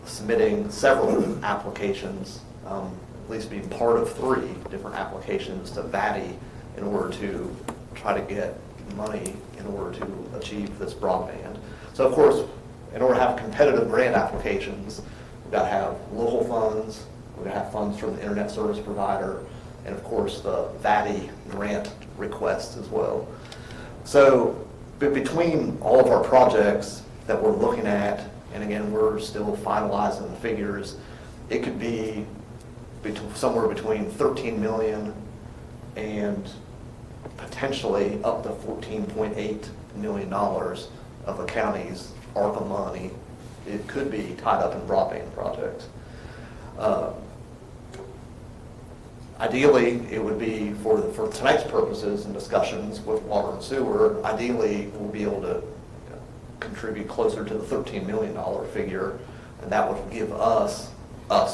submitting several applications, at least being part of 3 different applications to VATI in order to try to get money in order to achieve this broadband. So of course, in order to have competitive grant applications, we've got to have local funds, we've got to have funds from the internet service provider, and of course the VATI grant requests as well. So between all of our projects that we're looking at, and again, we're still finalizing the figures, it could be somewhere between 13 million and potentially up to $14.8 million of the county's ARPA money. It could be tied up in broadband projects. Ideally, it would be for tonight's purposes and discussions with water and sewer, ideally we'll be able to contribute closer to the $13 million figure, and that would give us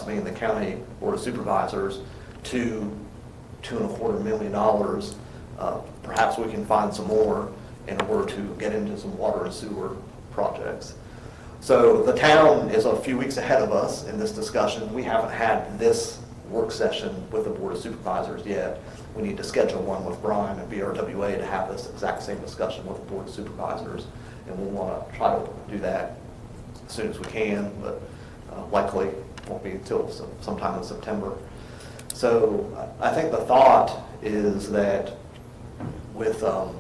being the county board of supervisors, $2.25 million. Perhaps we can find some more in order to get into some water and sewer projects. So the town is a few weeks ahead of us in this discussion. We haven't had this work session with the Board of Supervisors yet. We need to schedule one with Brian and BRWA to have this exact same discussion with the Board of Supervisors, and we'll want to try to do that as soon as we can, but likely won't be until sometime in September. So I think the thought is that with some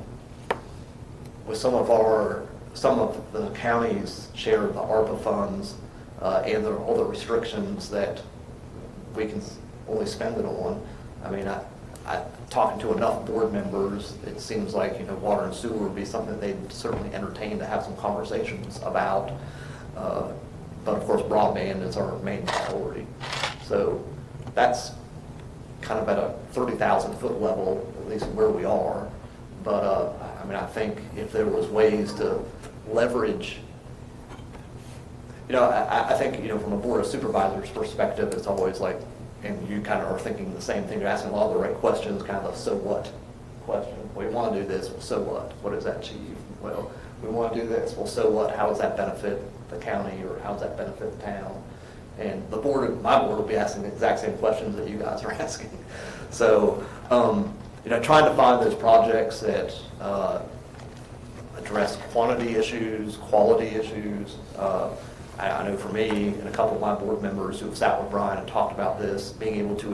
of the county's share of the ARPA funds and all the restrictions that we can only spend it on. I mean, I talking to enough board members, it seems like, water and sewer would be something they'd certainly entertain to have some conversations about. But of course, broadband is our main priority. So that's kind of at a 30,000-foot level, at least where we are. But I mean, I think if there was ways to leverage, I think, from a Board of Supervisors perspective, it's always like, and you kind of are thinking the same thing, you're asking a lot of the right questions, kind of a so what question. We want to do this, well, so what? What does that achieve? Well, we want to do this, well, so what? How does that benefit the county, or how does that benefit the town? And my board will be asking the exact same questions that you guys are asking. So, trying to find those projects that address quantity issues, quality issues. I know for me and a couple of my board members who have sat with Brian and talked about this, being able to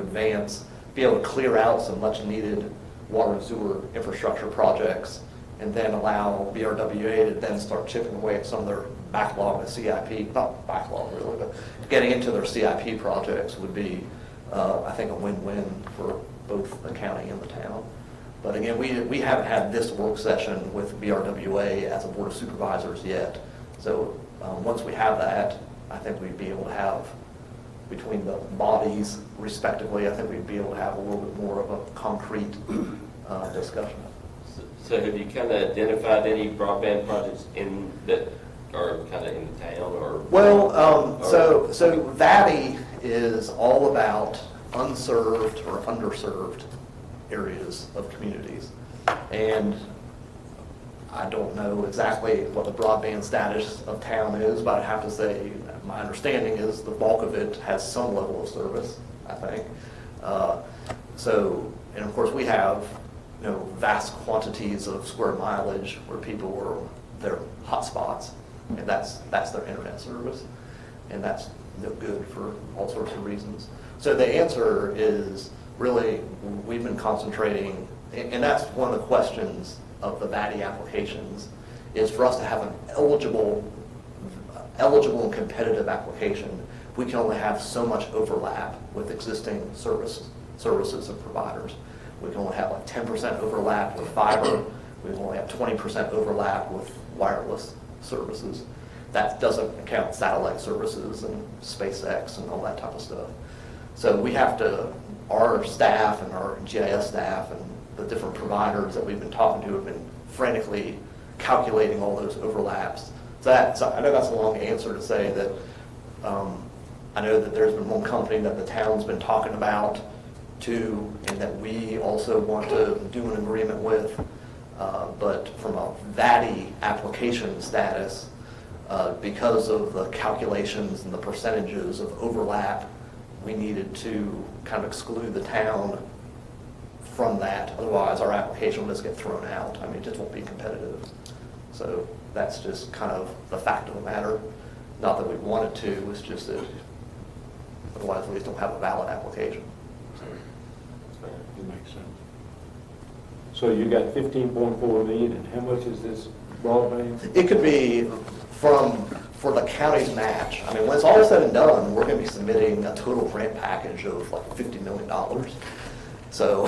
be able to clear out some much needed water and sewer infrastructure projects and then allow BRWA to then start chipping away at some of their backlog of CIP, not backlog really, but getting into their CIP projects would be, I think, a win-win for both the county and the town. But again, we haven't had this work session with BRWA as a board of supervisors yet. So once we have that, I think we'd be able to have, between the bodies respectively, I think we'd be able to have a little bit more of a concrete discussion. So have you kind of identified any broadband projects in that are kind of in the town or? Well, so VADI is all about unserved or underserved areas of communities. And I don't know exactly what the broadband status of town is, but I have to say, my understanding is the bulk of it has some level of service, I think. And of course, we have, vast quantities of square mileage where people are, their hotspots, and that's their internet service. And that's no good for all sorts of reasons. So the answer is really, we've been concentrating, and that's one of the questions of the VADI applications, is for us to have an eligible and competitive application. We can only have so much overlap with existing services and providers. We can only have like 10% overlap with fiber. We can only have 20% overlap with wireless services. That doesn't account satellite services and SpaceX and all that type of stuff. So we have to, our staff and our GIS staff and the different providers that we've been talking to have been frantically calculating all those overlaps. So I know that's a long answer to say that I know that there's been one company that the town's been talking about too, and that we also want to do an agreement with. But from a VADI application status, because of the calculations and the percentages of overlap, we needed to kind of exclude the town from that. Otherwise, our application will just get thrown out. I mean, it just won't be competitive. So that's just kind of the fact of the matter. Not that we wanted to, it's just that otherwise we just don't have a valid application. That makes sense. So you got 15.4 million, and how much is this broadband? It could be for the county's match. I mean, when it's all said and done, we're going to be submitting a total grant package of like $50 million. So,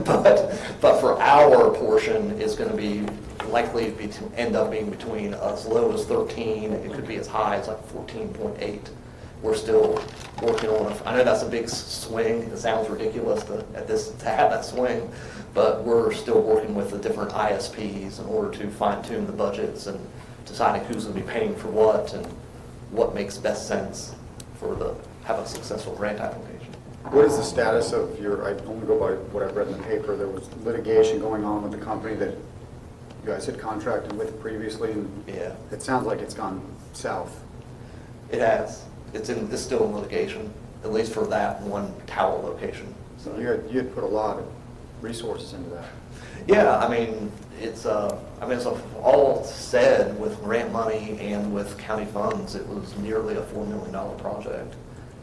but for our portion, it's going to be likely to end up being between as low as 13. It could be as high as like 14.8. We're still working on it. I know that's a big swing. It sounds ridiculous to have that swing, but we're still working with the different ISPs in order to fine-tune the budgets and deciding who's going to be paying for what and what makes best sense for have a successful grant application. What is the status of your, I only go by what I've read in the paper, there was litigation going on with the company that you guys had contracted with previously, and Yeah. it sounds like it's gone south. It has. It's still in litigation, at least for that one tower location. So you had put a lot of resources into that. Yeah, I mean, it's all said with grant money and with county funds, it was nearly a $4 million project.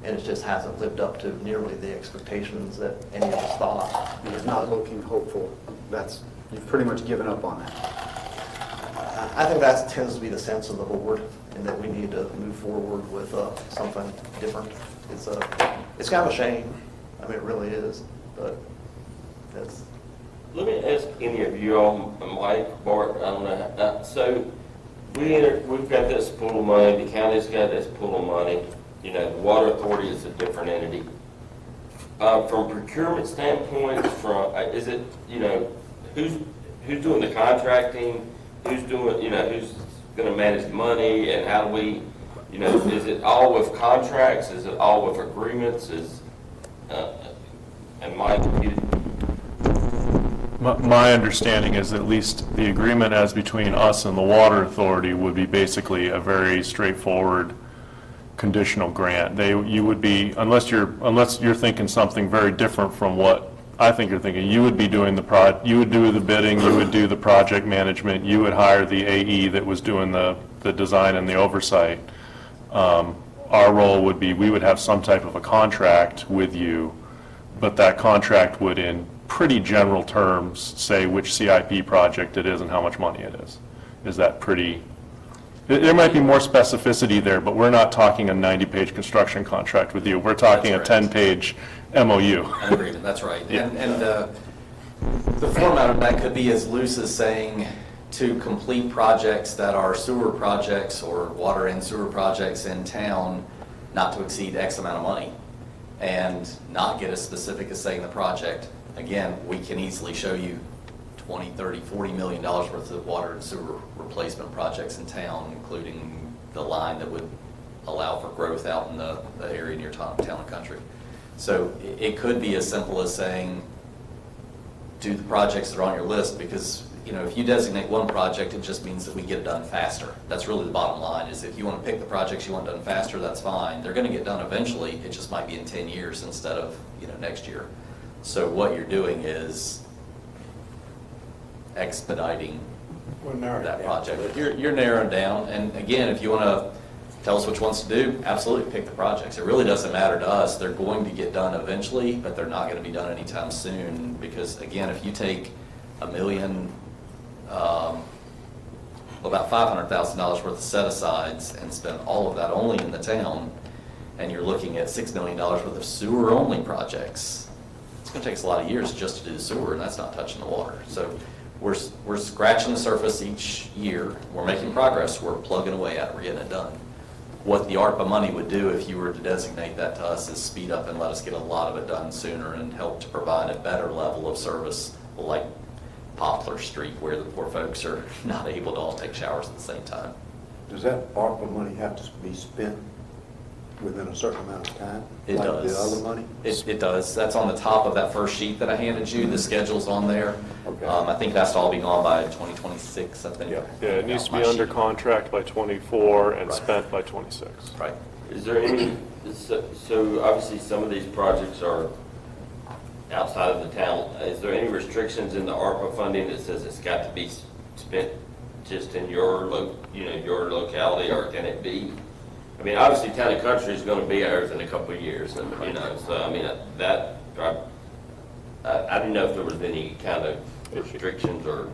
And it just hasn't lived up to nearly the expectations that any of us thought. It's not looking hopeful. You've pretty much given up on that. I think that tends to be the sense of the board, and that we need to move forward with something different. It's kind of a shame. I mean, it really is, but that's. Let me ask any of you all, Mike, Bart, I don't know. So we've got this pool of money, the county's got this pool of money. The water authority is a different entity. From procurement standpoint, is it, who's doing the contracting? Who's doing, who's going to manage the money, and how do we, is it all with contracts? Is it all with agreements? And Mike, My understanding is at least the agreement as between us and the water authority would be basically a very straightforward conditional grant. You would be, unless you're thinking something very different from what I think you're thinking, you would be doing you would do the bidding, you would do the project management, you would hire the AE that was doing the design and the oversight. Our role would be, we would have some type of a contract with you, but that contract would in pretty general terms, say which CIP project it is and how much money it is? Is that pretty, there might be more specificity there, but we're not talking a 90-page construction contract with you. We're talking a That's correct. 10-page MOU. An agreement, that's right. Yeah. And the format of that could be as loose as saying to complete projects that are sewer projects or water and sewer projects in town, not to exceed X amount of money, and not get as specific as saying the project. Again, we can easily show you 20, 30, $40 million worth of water and sewer replacement projects in town, including the line that would allow for growth out in the area near town and country. So it could be as simple as saying, do the projects that are on your list, because, you know, if you designate one project, it just means that we get it done faster. That's really the bottom line, is if you want to pick the projects you want done faster, that's fine. They're going to get done eventually, it just might be in 10 years instead of, you know, next year. So what you're doing is expediting that project. You're narrowing down, and again, if you want to tell us which ones to do, absolutely pick the projects. It really doesn't matter to us. They're going to get done eventually, but they're not going to be done anytime soon, because again, if you take $1 million, about $500,000 worth of set-asides and spend all of that only in the town, and you're looking at $6 million worth of sewer-only projects, it's going to take us a lot of years just to do the sewer, and that's not touching the water. So we're scratching the surface each year. We're making progress. We're plugging away at it. We're getting it done. What the ARPA money would do, if you were to designate that to us, is speed up and let us get a lot of it done sooner and help to provide a better level of service, like Poplar Street, where the poor folks are not able to all take showers at the same time. Does that ARPA money have to be spent within a certain amount of time? It like does. the other money? It does. That's on the top of that first sheet that I handed you. The schedule's on there. Okay. I think that's to all be gone by 2026, I think. Yeah. Yeah, it needs to be My under sheet. contract by 24 and Right. spent by 26. Right. Is there any, so obviously some of these projects are outside of the town. Is there any restrictions in the ARPA funding that says it's got to be spent just in your your locality, or can it be? I mean, obviously Town and Country is going to be ours in a couple of years, and, you know, so I mean, I didn't know if there was any kind of restrictions or.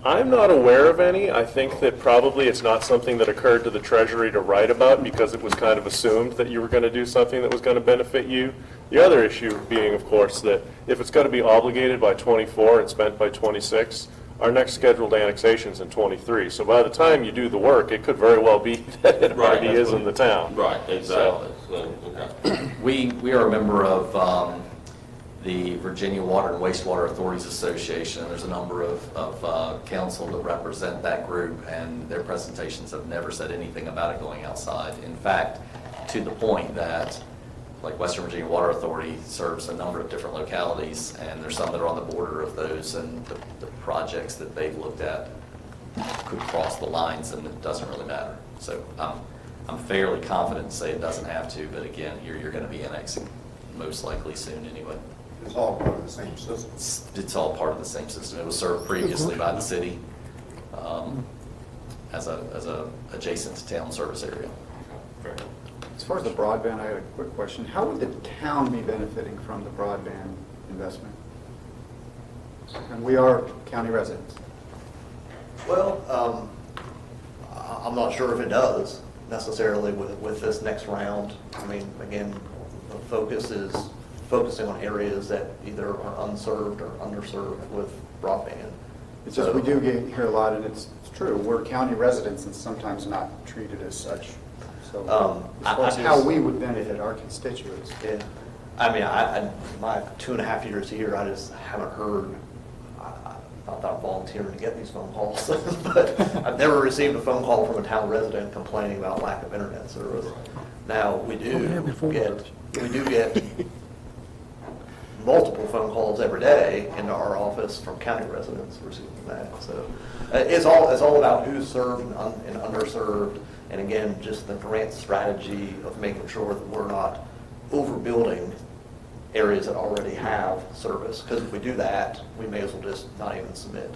I'm not aware of any. I think that probably it's not something that occurred to the Treasury to write about, because it was kind of assumed that you were going to do something that was going to benefit you. The other issue being, of course, that if it's going to be obligated by 24 and spent by 26, our next scheduled annexation's in 23. So by the time you do the work, it could very well be that it already that's is what- in the town. Right, exactly. So, okay. We are a member of the Virginia Water and Wastewater Authorities Association. There's a number of council that represent that group, and their presentations have never said anything about it going outside. In fact, to the point that, like, Western Virginia Water Authority serves a number of different localities, and there's some that are on the border of those, and the projects that they've looked at could cross the lines, and it doesn't really matter. So I'm fairly confident to say it doesn't have to, but again, you're going to be annexing most likely soon anyway. It's all part of the same system. It's all part of the same system. It was served previously by the city as a adjacent to town service area. As far as the broadband, I had a quick question. How would the town be benefiting from the broadband investment? And we are county residents. Well, I'm not sure if it does necessarily with this next round. I mean, again, the focus is focusing on areas that either are unserved or underserved with broadband. It's just, we do hear a lot, and it's true, we're county residents and sometimes not treated as such. So as far as how we would benefit our constituents. Yeah, I mean, my 2.5 years here, I just haven't heard, not that I'm volunteering to get these phone calls, but I've never received a phone call from a town resident complaining about lack of internet service. Now, we do get multiple phone calls every day into our office from county residents receiving that. So it's all about who's served and underserved, and again, just the grant strategy of making sure that we're not overbuilding areas that already have service. Because if we do that, we may as well just not even submit.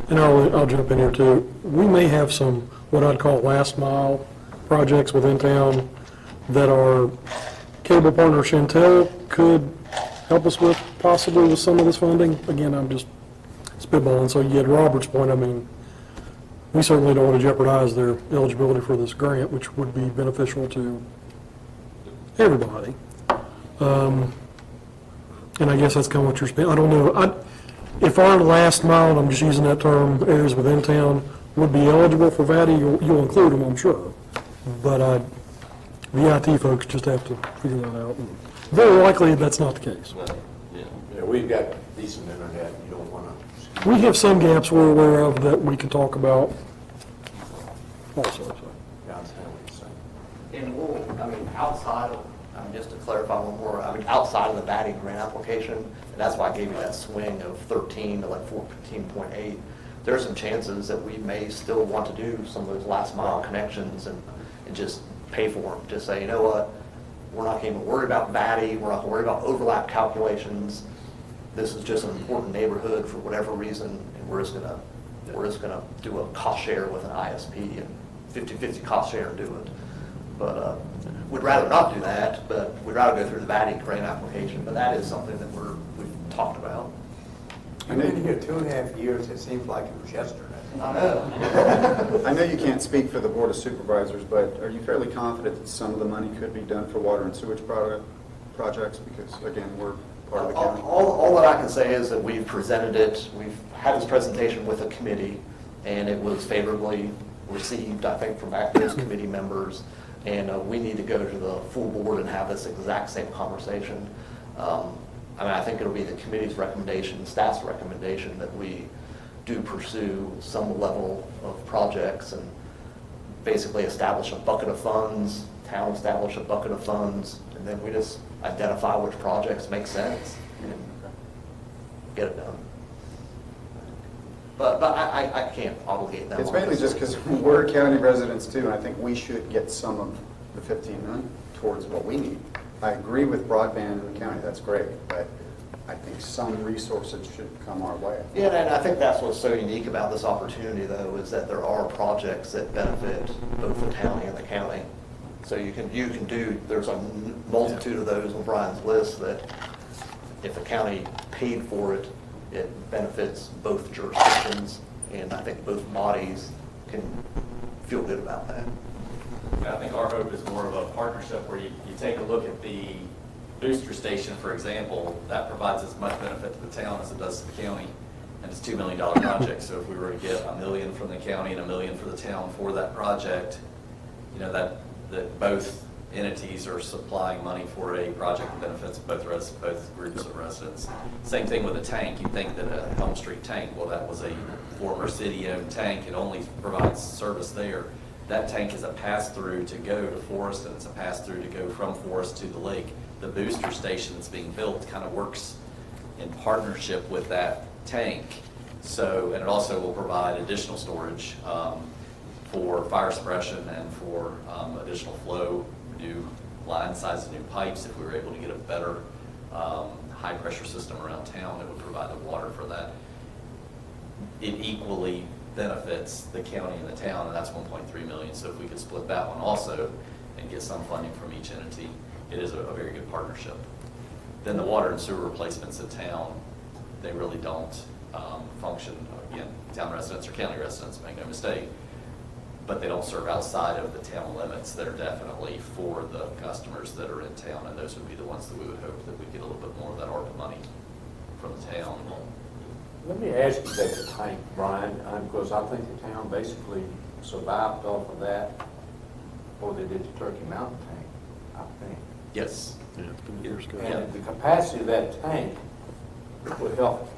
And I'll jump in here too. We may have some, what I'd call last mile projects within town that our cable partner Chantel could help us with, possibly with some of this funding? Again, I'm just spitballing, so you had Robert's point, I mean, we certainly don't want to jeopardize their eligibility for this grant, which would be beneficial to everybody. And I guess that's kind of what you're saying. I don't know. If our last mile, and I'm just using that term, areas within town would be eligible for VATI, you'll include them, I'm sure. But the IT folks just have to figure that out. And very likely, that's not the case. Yeah. Yeah, we've got decent internet, you don't want to. We have some gaps we're aware of that we can talk about also. So. And we'll, I mean, outside of, just to clarify one more, I mean, outside of the VATI grant application, and that's why I gave you that swing of 13 to like 14.8, there are some chances that we may still want to do some of those last mile connections and just pay for them. Just say, you know what, we're not going to worry about VATI, we're not going to worry about overlap calculations. This is just an important neighborhood for whatever reason, and we're just gonna do a cost share with an ISP and 50-50 cost share and do it. But we'd rather not do that, but we'd rather go through the VATI grant application, but that is something that we've talked about. You've been here 2.5 years, it seems like it was yesterday. I know. I know you can't speak for the Board of Supervisors, but are you fairly confident that some of the money could be done for water and sewage projects? Because, again, we're part of the county. All that I can say is that we've presented it, we've had this presentation with a committee, and it was favorably received, I think, from those committee members. And we need to go to the full board and have this exact same conversation. I mean, I think it'll be the committee's recommendation, staff's recommendation, that we do pursue some level of projects and basically establish a bucket of funds, town establish a bucket of funds, and then we just identify which projects make sense and get it done. But I can't obligate them. It's on mainly this. just because we're county residents too, and I think we should get some of the 15 million towards what we need. I agree with broadband in the county, that's great, but I think some resources should come our way. Yeah, and I think that's what's so unique about this opportunity, though, is that there are projects that benefit both the county and the county. So you can do, there's a multitude of those on Brian's list that if the county paid for it, it benefits both jurisdictions, and I think both bodies can feel good about that. I think our hope is more of a partnership where you take a look at the booster station, for example, that provides as much benefit to the town as it does to the county, and it's a $2 million project. So if we were to get $1 million from the county and $1 million for the town for that project, you know, that both entities are supplying money for a project that benefits both groups of residents. Same thing with a tank. You think that a Elm Street tank, well, that was a former city-owned tank. It only provides service there. That tank is a pass-through to go to Forest, and it's a pass-through to go from Forest to the lake. The booster station that's being built kind of works in partnership with that tank. So, and it also will provide additional storage for fire suppression and for additional flow, new line sizes, new pipes. If we were able to get a better high-pressure system around town, it would provide the water for that. It equally benefits the county and the town, and that's 1.3 million. So if we could split that one also and get some funding from each entity, it is a very good partnership. Then the water and sewer replacements in town, they really don't function, again, town residents or county residents, make no mistake, but they don't serve outside of the town limits. They're definitely for the customers that are in town, and those would be the ones that we would hope that we get a little bit more of that ARPA money from the town. Let me ask you about the tank, Brian, because I think the town basically survived off of that, or they did the Turkey Mountain tank, I think. Yes. Yeah, it's been years ago. And the capacity of that tank will help.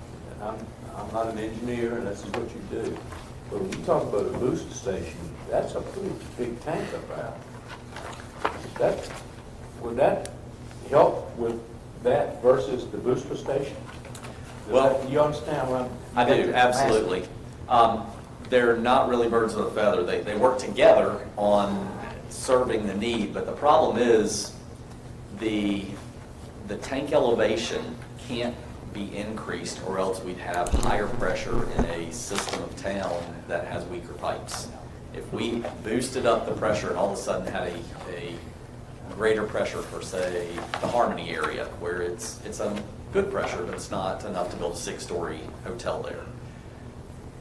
And I'm not an engineer, and this is what you do. But when you talk about a booster station, that's a pretty big tank up there. Would that help with that versus the booster station? Well, You understand what I'm? I do, absolutely. They're not really birds of a feather. They work together on serving the need, but the problem is the tank elevation can't be increased, or else we'd have higher pressure in a system of town that has weaker pipes. If we boosted up the pressure and all of a sudden had a greater pressure for, say, the Harmony area, where it's a good pressure, but it's not enough to build a 6-story hotel there.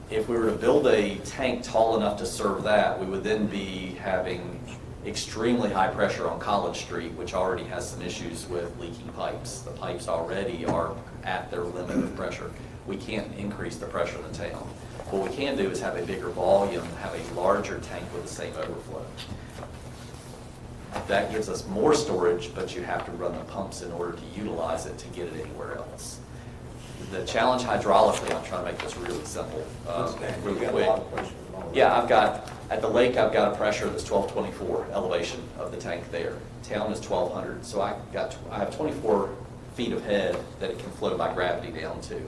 If we were to build a tank tall enough to serve that, we would then be having extremely high pressure on College Street, which already has some issues with leaking pipes. The pipes already are at their limit of pressure. We can't increase the pressure in the town. What we can do is have a bigger volume, have a larger tank with the same overflow. That gives us more storage, but you have to run the pumps in order to utilize it to get it anywhere else. The challenge hydraulically, I'm trying to make this really simple, really quick. Yeah, at the lake, I've got a pressure that's 1224 elevation of the tank there. Town is 1200, so I have 24 feet of head that it can flow by gravity down to.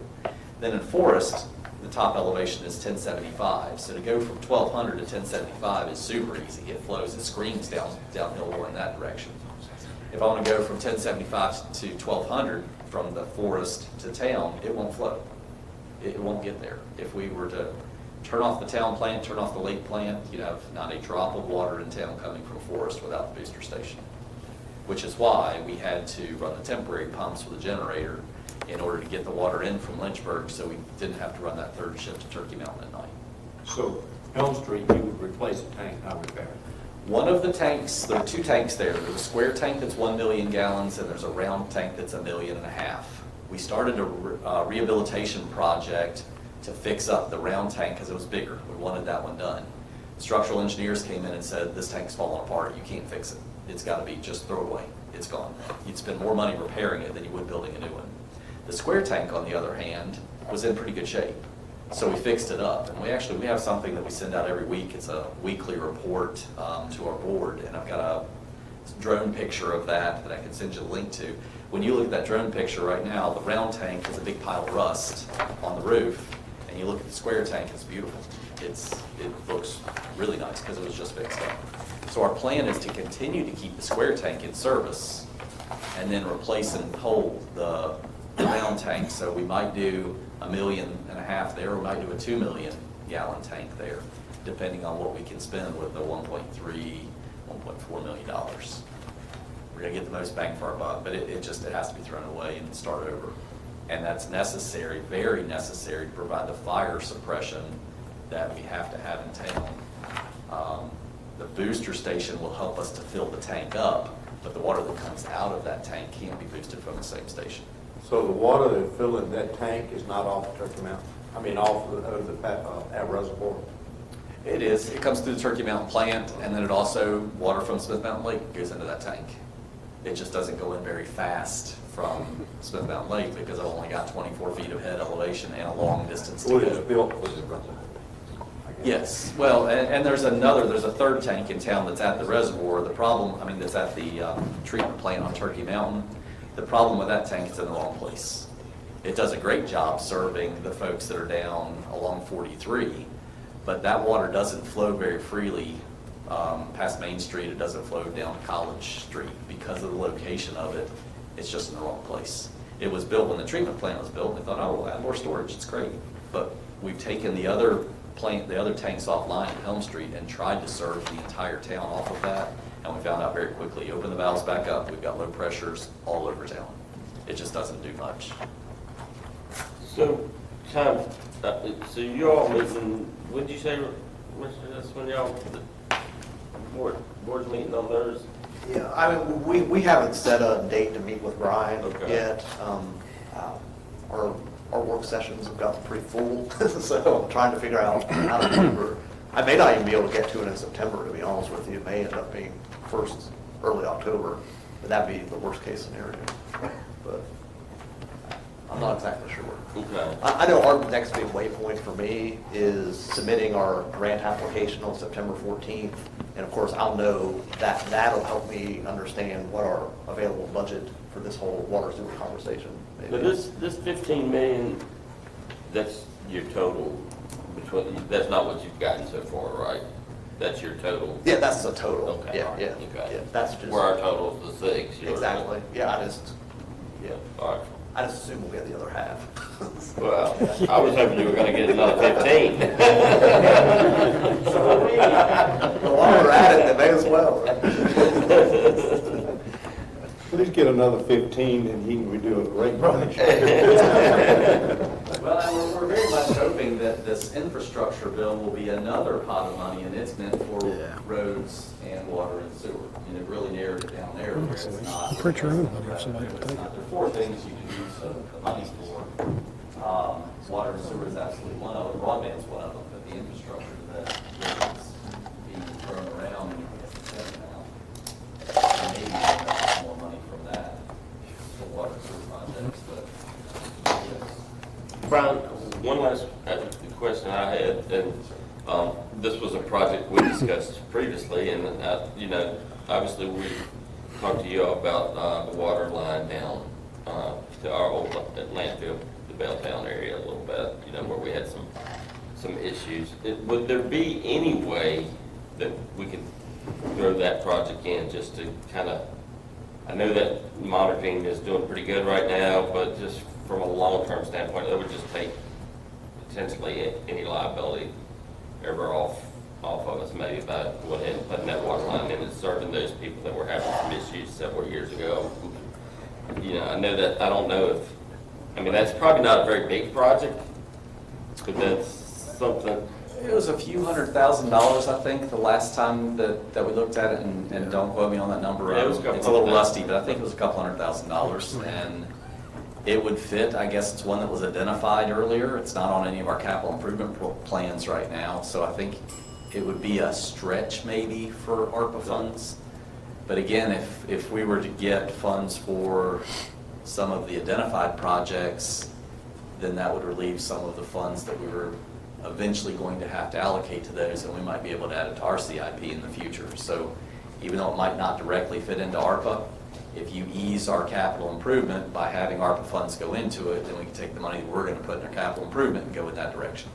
Then in Forest, the top elevation is 1075. So to go from 1200 to 1075 is super easy. It flows, it screams downhill going that direction. If I want to go from 1075 to 1200 from the Forest to town, it won't flow. It won't get there. If we were to turn off the town plant, turn off the lake plant, you'd have not a drop of water in town coming from Forest without the booster station. Which is why we had to run the temporary pumps with a generator in order to get the water in from Lynchburg, so we didn't have to run that third shift to Turkey Mountain at night. So Elm Street, you would replace a tank, not repair it. One of the tanks, there are 2 tanks there. There's a square tank that's 1 million gallons, and there's a round tank that's 1.5 million. We started a rehabilitation project to fix up the round tank because it was bigger. We wanted that one done. Structural engineers came in and said, this tank's falling apart, you can't fix it. It's got to be just throw it away, it's gone. You'd spend more money repairing it than you would building a new one. The square tank, on the other hand, was in pretty good shape. So we fixed it up, and we have something that we send out every week. It's a weekly report to our board, and I've got a drone picture of that I can send you a link to. When you look at that drone picture right now, the round tank is a big pile of rust on the roof, and you look at the square tank, it's beautiful. It looks really nice because it was just fixed up. So our plan is to continue to keep the square tank in service and then replace and hold the round tank. So we might do 1.5 million there, we might do a 2 million gallon tank there, depending on what we can spend with the $1.4 million. We're gonna get the most bang for our buck, but it has to be thrown away and start over. And that's necessary, very necessary, to provide the fire suppression that we have to have in town. The booster station will help us to fill the tank up, but the water that comes out of that tank can't be boosted from the same station. So the water that filling that tank is not off Turkey Mountain? I mean, off of that reservoir? It is. It comes through the Turkey Mountain plant, and then it also, water from Smith Mountain Lake goes into that tank. It just doesn't go in very fast from Smith Mountain Lake because I've only got 24 feet of head elevation and a long distance to Was it go. built, was it run? Yes, well, and there's a third tank in town that's at the reservoir. The problem, that's at the treatment plant on Turkey Mountain. The problem with that tank is in the wrong place. It does a great job serving the folks that are down along 43, but that water doesn't flow very freely past Main Street. It doesn't flow down College Street because of the location of it. It's just in the wrong place. It was built when the treatment plant was built. We thought, oh, we'll add more storage. It's great, but we've taken the other tanks offline at Helm Street and tried to serve the entire town off of that, and we found out very quickly, open the valves back up, we've got low pressures all over town. It just doesn't do much. So, Tom, so you all meeting, what did you say, that's when y'all, the board's meeting on those? Yeah, we haven't set a date to meet with Ryan Okay. yet. Our work sessions have gotten pretty full, so I'm trying to figure out how to maneuver. I may not even be able to get to it in September, to be honest with you. It may end up being early October, but that'd be the worst case scenario. But I'm not exactly sure. Okay. I know our next big waypoint for me is submitting our grant application on September 14th. And of course, I'll know that that'll help me understand what our available budget for this whole water sewer conversation may But be. this 15 million, that's your total, that's not what you've gotten so far, right? That's your total? Yeah, that's the total. Okay, Yeah, all right, yeah, okay. yeah. That's just. Where our total is the 6. you know what I mean? Exactly. Yeah, All right. I just assume we'll get the other half. Well, I was hoping you were gonna get another 15. The longer we're at it, the may as well. Please get another 15 and he can be doing a great project. Well, and we're very much hoping that this infrastructure bill will be another pot of money, and it's meant for roads and water and sewer. And it really narrowed it down there, where it's not. Print your own money if somebody will It's take not. it. There are four things you can use the money for. Water and sewer is absolutely one of them, broadband's one of them, but the infrastructure that is being thrown around, and maybe get more money from that for water and sewer projects, but, yes. Brian, one last question I had, and this was a project we discussed previously, and, you know, obviously we talked to you all about the water line down to our old landfill, the Belltown area a little bit, you know, where we had some issues. Would there be any way that we could throw that project in just to kind of, I know that monitoring is doing pretty good right now, but just from a long-term standpoint, that would just take potentially any liability ever off of us, maybe by going ahead and putting that water line in and serving those people that were having some issues several years ago. You know, I know that, I don't know if, I mean, that's probably not a very big project, but that's something. It was a few $100,000, I think, the last time that we looked at it, and don't quote me on that number. Yeah, it was a couple It's a little $100,000. rusty, but I think it was a couple $100,000, and it would fit. I guess it's one that was identified earlier. It's not on any of our capital improvement plans right now, so I think it would be a stretch maybe for ARPA funds. But again, if we were to get funds for some of the identified projects, then that would relieve some of the funds that we were eventually going to have to allocate to those, and we might be able to add it to our CIP in the future. So even though it might not directly fit into ARPA, if you ease our capital improvement by having ARPA funds go into it, then we can take the money that we're going to put in our capital improvement and go in that direction.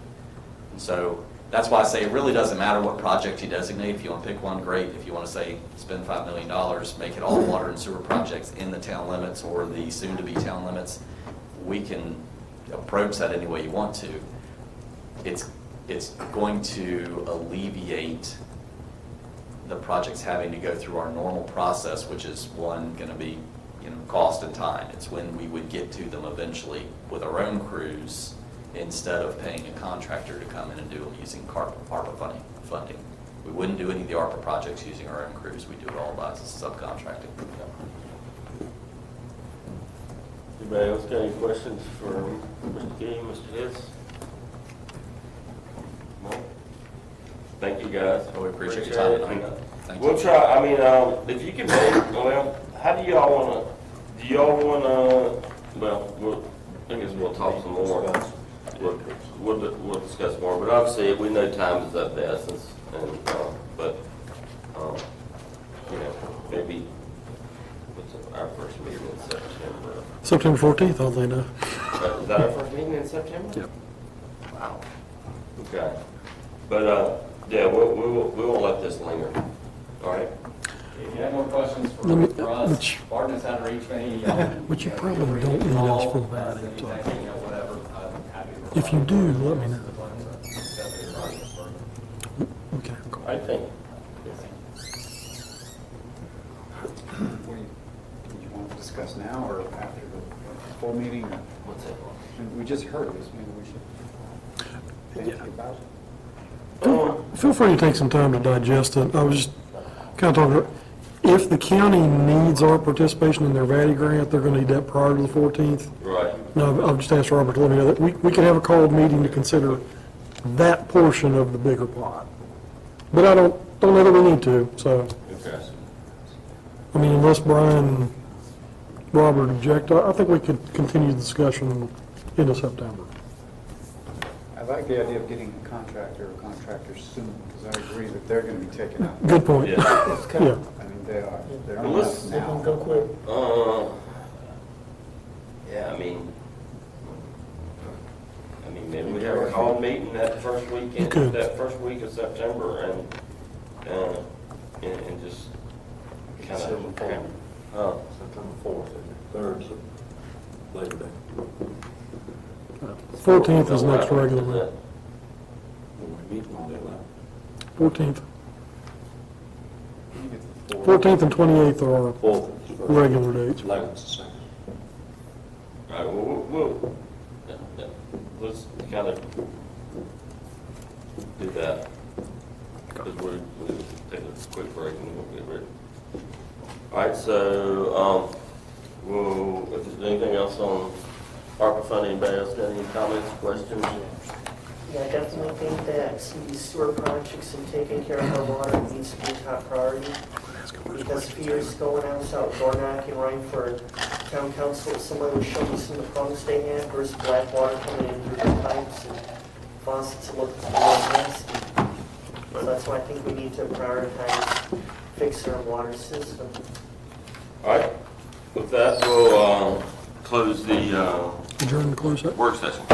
And so that's why I say it really doesn't matter what project you designate. If you want to pick one, great. If you want to say spend $5 million, make it all water and sewer projects in the town limits or the soon-to-be town limits, we can approach that any way you want to. It's going to alleviate the projects having to go through our normal process, which is one, going to be, you know, cost and time. It's when we would get to them eventually with our own crews instead of paying a contractor to come in and do them using ARPA funding. We wouldn't do any of the ARPA projects using our own crews. We do it all by subcontracting. Anybody else got any questions for Mr. Key, Mr. Hess? No? Thank you, guys. Oh, we appreciate your time it. tonight. Thank you. We'll try, I mean, if you can, well, how do y'all wanna, well, I guess we'll talk some more. We'll discuss more, but obviously, we know time is of the essence, and, but, you know, maybe, what's our first meeting in September? September 14th, I'll let you know. Is that our first meeting in September? Yep. Wow. Okay. But, yeah, we won't let this linger. All right? If you have more questions for Let me- us, which- Bart knows how to reach me. But you probably don't need us for that, so. Whatever, I'm happy to. If you do, let me know. Okay, cool. I think. What do you want to discuss now or after the full meeting? Or- What's that? We just heard this, maybe we should think about it. Feel free to take some time to digest it. I was just kind of talking, if the county needs our participation in their VADI grant, they're going to need that prior to the 14th. Right. No, I've just asked Robert to let me know that we can have a called meeting to consider that portion of the bigger plot. But I don't know that we need to, so, Okay. I mean, unless Brian and Robert object, I think we could continue the discussion into September. I like the idea of getting a contractor or contractors soon, because I agree that they're going to be taken out. Good point. Yeah. Yeah. I mean, they are. They're Well, on let's- us now. Yeah, I mean, maybe we have a call meeting that first You weekend, could. that first week of September, and just kind of. September 4th, and 3rd, Labor Day. 14th is next regular one. When we meet Monday night. 14th. You get the 14th and 28th are our Fourth. regular dates. 11th is the second. All right, yeah, let's kind of do that. Because we're taking a quick break and we'll get ready. All right, so, if there's anything else on ARPA funding, anybody else got any comments, questions? Yeah, I definitely think that these sewer projects and taking care of our water needs to be a top priority. Because a few years ago when I was out door knocking, running for town council, somebody was showing me some of the problems they had, there's black water coming in through the pipes and faucets look really nasty. So that's why I think we need to prioritize fixing our water system. All right, with that, we'll close the Adjourn to close that. work session.